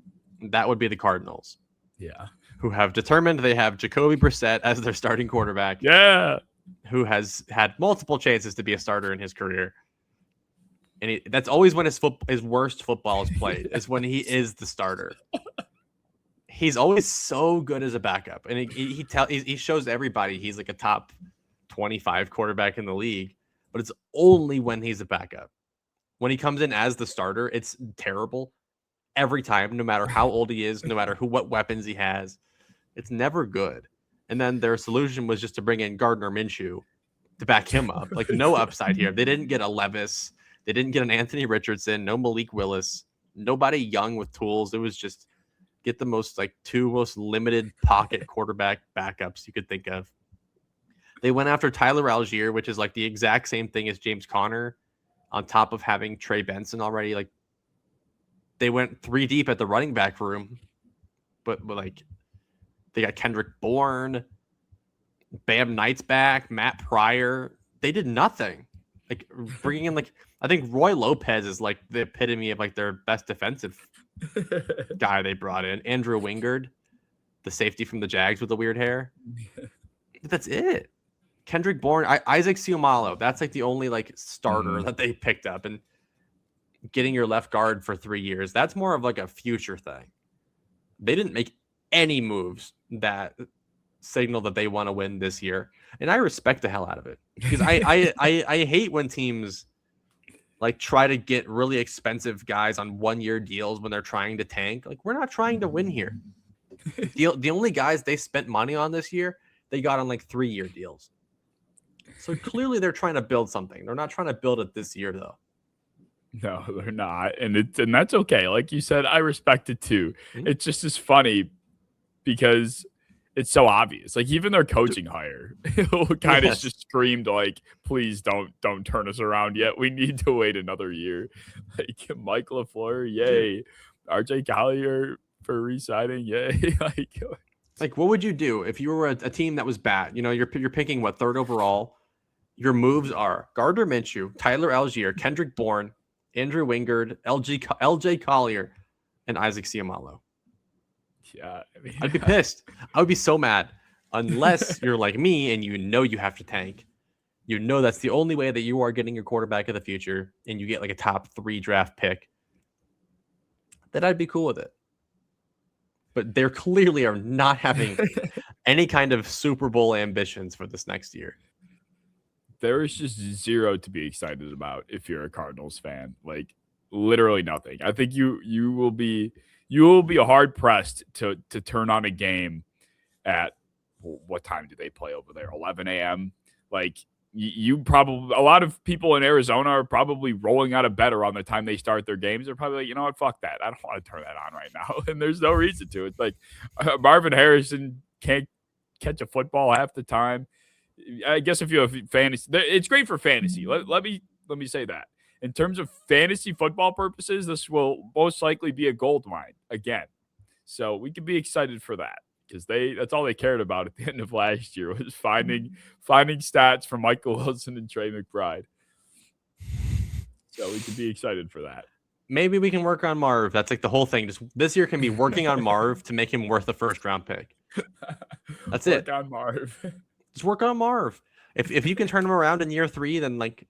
That would be the Cardinals. Yeah. Who have determined they have Jacoby Brissett as their starting quarterback. Yeah. Who has had multiple chances to be a starter in his career. And that's always when his worst football is played, is when he is the starter. He's always so good as a backup. And he shows everybody he's like a top 25 quarterback in the league, but it's only when he's a backup. When he comes in as the starter, it's terrible every time, no matter how old he is, no matter what weapons he has. It's never good. And then their solution was just to bring in Gardner Minshew to back him up. Like, no upside here. They didn't get a Levis. They didn't get an Anthony Richardson, no Malik Willis, nobody young with tools. It was just get the two most limited pocket quarterback backups you could think of. They went after Tyler Algier, which is like the exact same thing as James Conner, on top of having Trey Benson already. Like, they went 3 deep at the running back room, but like they got Kendrick Bourne, Bam Knight's back, Matt Pryor. They did nothing. Like, bringing in, like, I think Roy Lopez is like the epitome of like their best defensive guy they brought in. Andrew Wingard, the safety from the Jags with the weird hair. That's it. Kendrick Bourne, Isaac Seumalo. That's like the only like starter that they picked up. And getting your left guard for 3 years, that's more of like a future thing. They didn't make any moves that signal that they want to win this year. And I respect the hell out of it, because I hate when teams like try to get really expensive guys on 1-year deals when they're trying to tank. Like, we're not trying to win here. The only guys they spent money on this year, they got on like 3-year deals. So clearly they're trying to build something. They're not trying to build it this year though. No, they're not. And that's okay. Like you said, I respect it too. Mm-hmm. It's just as funny because it's so obvious. Like, even their coaching hire kind of just screamed like, please don't turn us around yet. We need to wait another year. Like, Mike LaFleur, yay. RJ Collier for re-signing, yay. Like, what would you do if you were a team that was bad? You're picking what, 3rd overall? Your moves are Gardner Minshew, Tyler Algier, Kendrick Bourne, Andrew Wingard, LJ Collier, and Isaac Seumalo. Yeah, I'd be pissed. I would be so mad, unless you're like me and you have to tank. That's the only way that you are getting your quarterback of the future, and you get like a top 3 draft pick. Then I'd be cool with it. But they clearly are not having any kind of Super Bowl ambitions for this next year. There is just zero to be excited about if you're a Cardinals fan. Like, literally nothing. I think you will be hard pressed to turn on a game at what time do they play over there? 11 a.m. Like, you probably, a lot of people in Arizona are probably rolling out of bed around the time they start their games. They're probably like, you know what, fuck that. I don't want to turn that on right now. And there's no reason to. It's like Marvin Harrison can't catch a football half the time. I guess if you have fantasy, it's great for fantasy. Let me say that. In terms of fantasy football purposes, this will most likely be a gold mine again. So we can be excited for that. Because that's all they cared about at the end of last year was finding stats from Michael Wilson and Trey McBride. So we can be excited for that. Maybe we can work on Marv. That's like the whole thing. Just this year can be working on Marv to make him worth the first round pick. That's it. Work on Marv. Just work on Marv. If you can turn him around in year 3, then like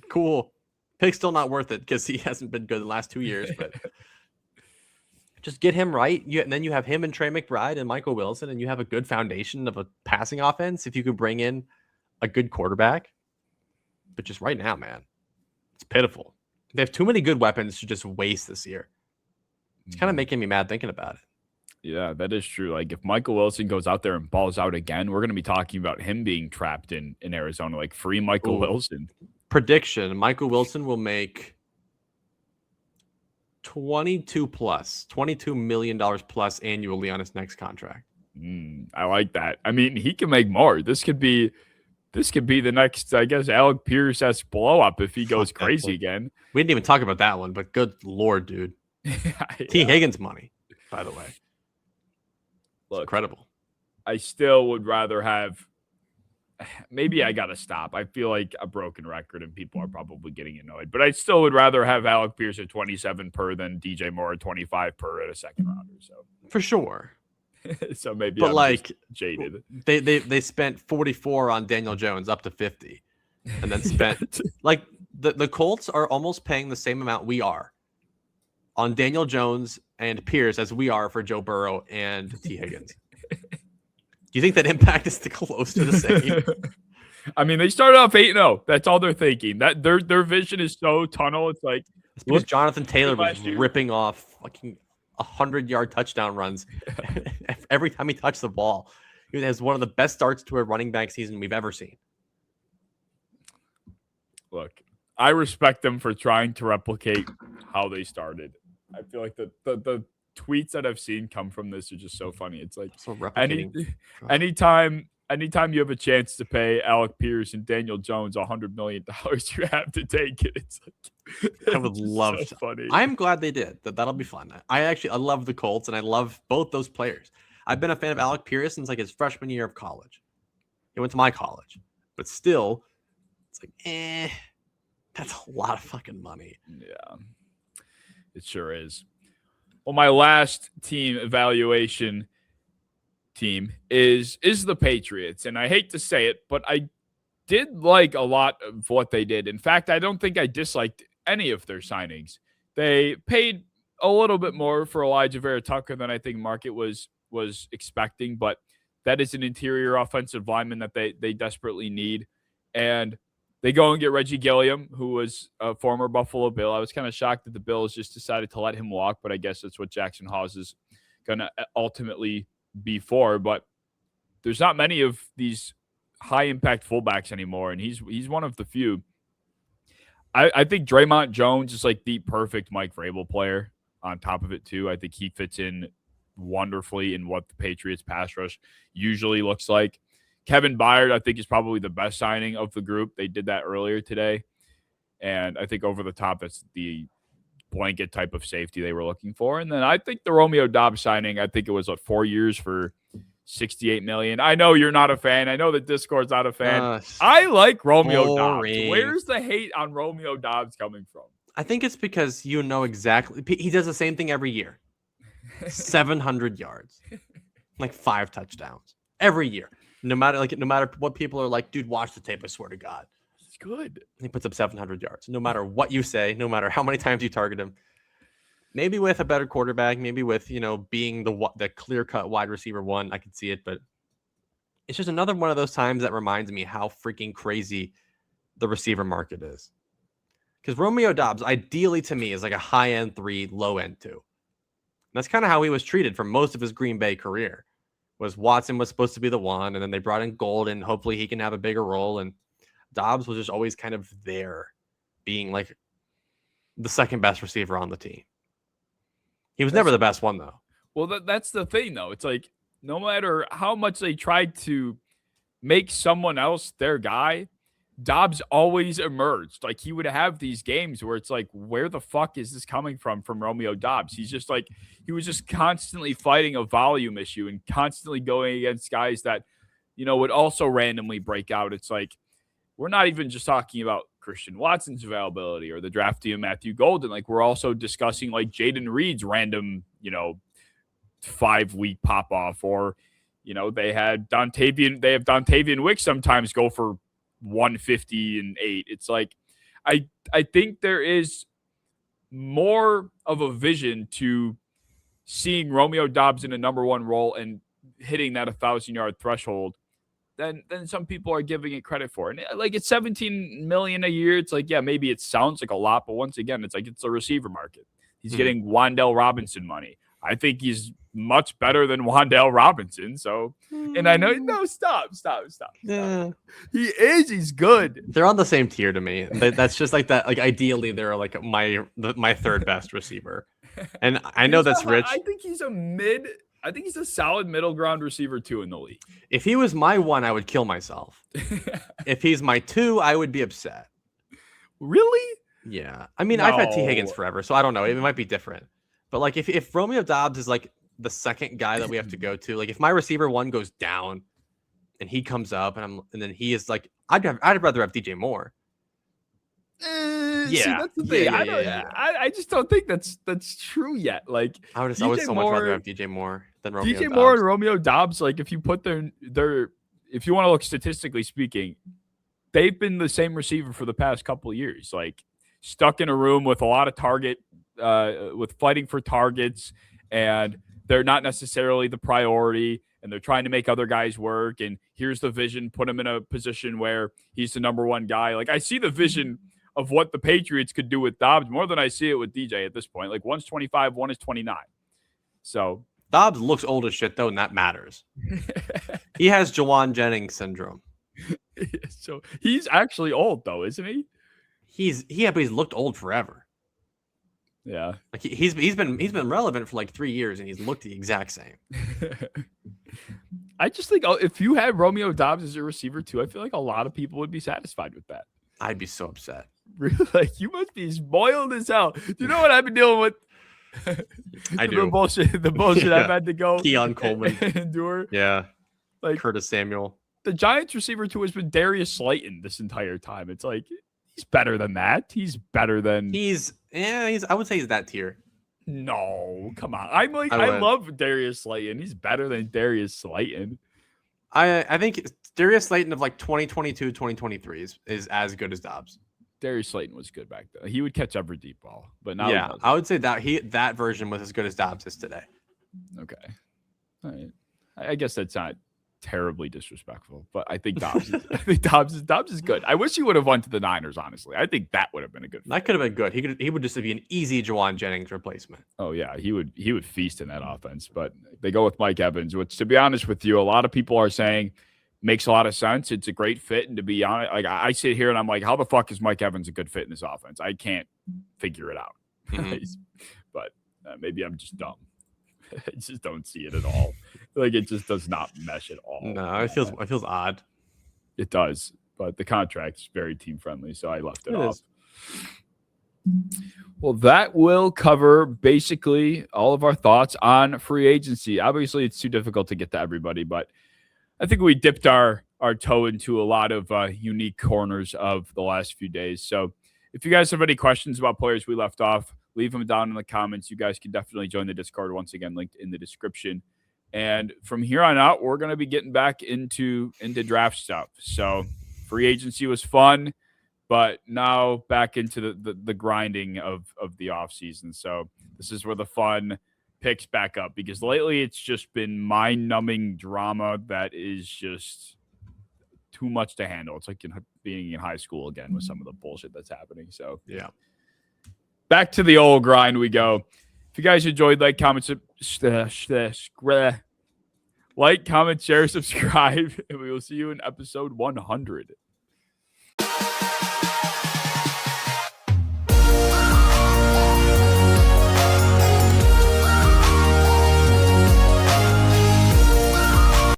cool. Pick's still not worth it because he hasn't been good the last 2 years, but just get him right. And then you have him and Trey McBride and Michael Wilson, and you have a good foundation of a passing offense if you could bring in a good quarterback. But just right now, man, it's pitiful. They have too many good weapons to just waste this year. It's kind of making me mad thinking about it. Yeah, that is true. Like if Michael Wilson goes out there and balls out again, we're going to be talking about him being trapped in Arizona, like free Michael Wilson. Prediction, Michael Wilson will make $22 million plus annually on his next contract. I like that. I mean, he can make more. This could be the next, I guess, Alec Pierce-esque blow up if he goes crazy again. We didn't even talk about that one, but good Lord, dude. Yeah. T. Higgins money, by the way. Look, it's incredible. I still would rather have, maybe I got to stop. I feel like a broken record and people are probably getting annoyed, but I still would rather have Alec Pierce at 27 per than DJ Moore at 25 per at a second rounder. So for sure. So maybe but I'm like just jaded. They spent 44 on Daniel Jones up to 50 and then spent like the Colts are almost paying the same amount we are on Daniel Jones and Pierce as we are for Joe Burrow and T. Higgins. Do you think that impact is close to the same? I mean, they started off 8-0. That's all they're thinking. That their vision is so tunnel. It's like because Jonathan Taylor was ripping off fucking 100-yard touchdown runs every time he touched the ball. He has one of the best starts to a running back season we've ever seen. Look, I respect them for trying to replicate how they started. I feel like the tweets that I've seen come from this are just so funny. It's like anytime you have a chance to pay Alec Pierce and Daniel Jones $100 million, you have to take it. It's like I would love so funny. I'm glad they did. That'll be fun. I love the Colts and I love both those players. I've been a fan of Alec Pierce since like his freshman year of college. He went to my college, but still, it's like, that's a lot of fucking money. Yeah, it sure is. Well, my last team evaluation team is the Patriots. And I hate to say it, but I did like a lot of what they did. In fact, I don't think I disliked any of their signings. They paid a little bit more for Elijah Vera Tucker than I think market was expecting, but that is an interior offensive lineman that they desperately need. And they go and get Reggie Gilliam, who was a former Buffalo Bill. I was kind of shocked that the Bills just decided to let him walk, but I guess that's what Jackson Hawes is going to ultimately be for. But there's not many of these high-impact fullbacks anymore, and he's one of the few. I think Draymond Jones is like the perfect Mike Vrabel player on top of it, too. I think he fits in wonderfully in what the Patriots pass rush usually looks like. Kevin Byard, I think, is probably the best signing of the group. They did that earlier today. And I think over the top, that's the blanket type of safety they were looking for. And then I think the Romeo Dobbs signing, I think it was 4 years for $68 million. I know you're not a fan. I know the Discord's not a fan. I like Romeo Dobbs. Where's the hate on Romeo Dobbs coming from? I think it's because you know exactly. He does the same thing every year. 700 yards. Like 5 touchdowns. Every year. No matter what people are like, dude, watch the tape. I swear to God, it's good. He puts up 700 yards. No matter what you say, no matter how many times you target him. Maybe with a better quarterback, maybe with being the clear-cut wide receiver one, I could see it. But it's just another one of those times that reminds me how freaking crazy the receiver market is. Because Romeo Dobbs, ideally to me, is like a high-end 3, low-end 2. And that's kind of how he was treated for most of his Green Bay career. Was Watson was supposed to be the one, and then they brought in Golden. Hopefully he can have a bigger role. And Dobbs was just always kind of there, being like the second best receiver on the team. He was never the best one, though. Well, that's the thing, though. It's like no matter how much they tried to make someone else their guy, Dobbs always emerged. Like he would have these games where it's like, where the fuck is this coming from Romeo Dobbs? He's just like, he was just constantly fighting a volume issue and constantly going against guys that, would also randomly break out. It's like, we're not even just talking about Christian Watson's availability or the draftee of Matthew Golden. Like we're also discussing like Jaden Reed's random, 5-week pop off, or, they have Dontavian Wick sometimes go for 150 and 8. It's like, I think there is more of a vision to seeing Romeo Dobbs in a number one role and hitting that 1,000-yard threshold than some people are giving it credit for. And like, it's $17 million a year. It's like, yeah, maybe it sounds like a lot, but once again, it's like, it's a receiver market. He's getting Wan'Dale Robinson money. I think he's much better than Wan'Dale Robinson. So, and I know, no, stop. Yeah. He is. He's good. They're on the same tier to me. That's just like that. Like ideally, they're like my third best receiver. And I know that's rich. I think he's a solid middle ground receiver too in the league. If he was my 1, I would kill myself. If he's my 2, I would be upset. Really? Yeah. I mean, I've had T. Higgins forever, so I don't know. It might be different. But like if Romeo Dobbs is like the second guy that we have to go to, like if my receiver 1 goes down and he comes up and then he is like, I'd rather have DJ Moore. Yeah, see, that's the thing. I just don't think that's true yet. Like I would so much rather have DJ Moore than Romeo Dobbs. Moore and Romeo Dobbs, like if you put their if you want to look statistically speaking, they've been the same receiver for the past couple of years. Like stuck in a room with a lot of with fighting for targets, and they're not necessarily the priority, and they're trying to make other guys work. And here's the vision, put him in a position where he's the number one guy. Like I see the vision of what the Patriots could do with Dobbs more than I see it with DJ at this point. Like one's 25, one is 29. So Dobbs looks old as shit though, and that matters. He has Jawan Jennings syndrome. So he's actually old though, isn't he? But he's looked old forever. Yeah. Like he's been relevant for like 3 years and he's looked the exact same. I just think if you had Romeo Dobbs as a receiver too, I feel like a lot of people would be satisfied with that. I'd be so upset. Really? Like you must be spoiled as hell. Do you know what I've been dealing with? I do. The bullshit Yeah. I've had to go Keon Coleman. endure. Yeah. Like Curtis Samuel. The Giants receiver too has been Darius Slayton this entire time. It's like he's better than that. He's better than I would say he's that tier. No, come on. I love Darius Slayton. He's better than Darius Slayton. I think Darius Slayton of like 2022, 2023 is as good as Dobbs. Darius Slayton was good back then. He would catch every deep ball, but now I would say that version was as good as Dobbs is today. Okay, all right. I guess that's not terribly disrespectful, but I think Dobbs is good. I wish he would have went to the Niners. Honestly, I think that would have been a good. That could have been good. He would just be an easy Jawan Jennings replacement. Oh yeah, he would feast in that offense. But they go with Mike Evans, which, to be honest with you, a lot of people are saying makes a lot of sense. It's a great fit, and to be honest, like I sit here and I'm like, how the fuck is Mike Evans a good fit in this offense? I can't figure it out. Mm-hmm. But maybe I'm just dumb. I just don't see it at all. Like it just does not mesh at all. No, it feels odd. It does, but the contract's very team friendly, so I left it off. Well, that will cover basically all of our thoughts on free agency. Obviously, it's too difficult to get to everybody, but I think we dipped our toe into a lot of unique corners of the last few days. So if you guys have any questions about players we left off, leave them down in the comments. You guys can definitely join the Discord, once again, linked in the description. And from here on out, we're going to be getting back into draft stuff. So free agency was fun, but now back into the grinding of the offseason. So this is where the fun picks back up, because lately it's just been mind-numbing drama that is just too much to handle. It's like being in high school again with some of the bullshit that's happening. So yeah. Back to the old grind we go. If you guys enjoyed, like, comment, share, subscribe, and we will see you in episode 100.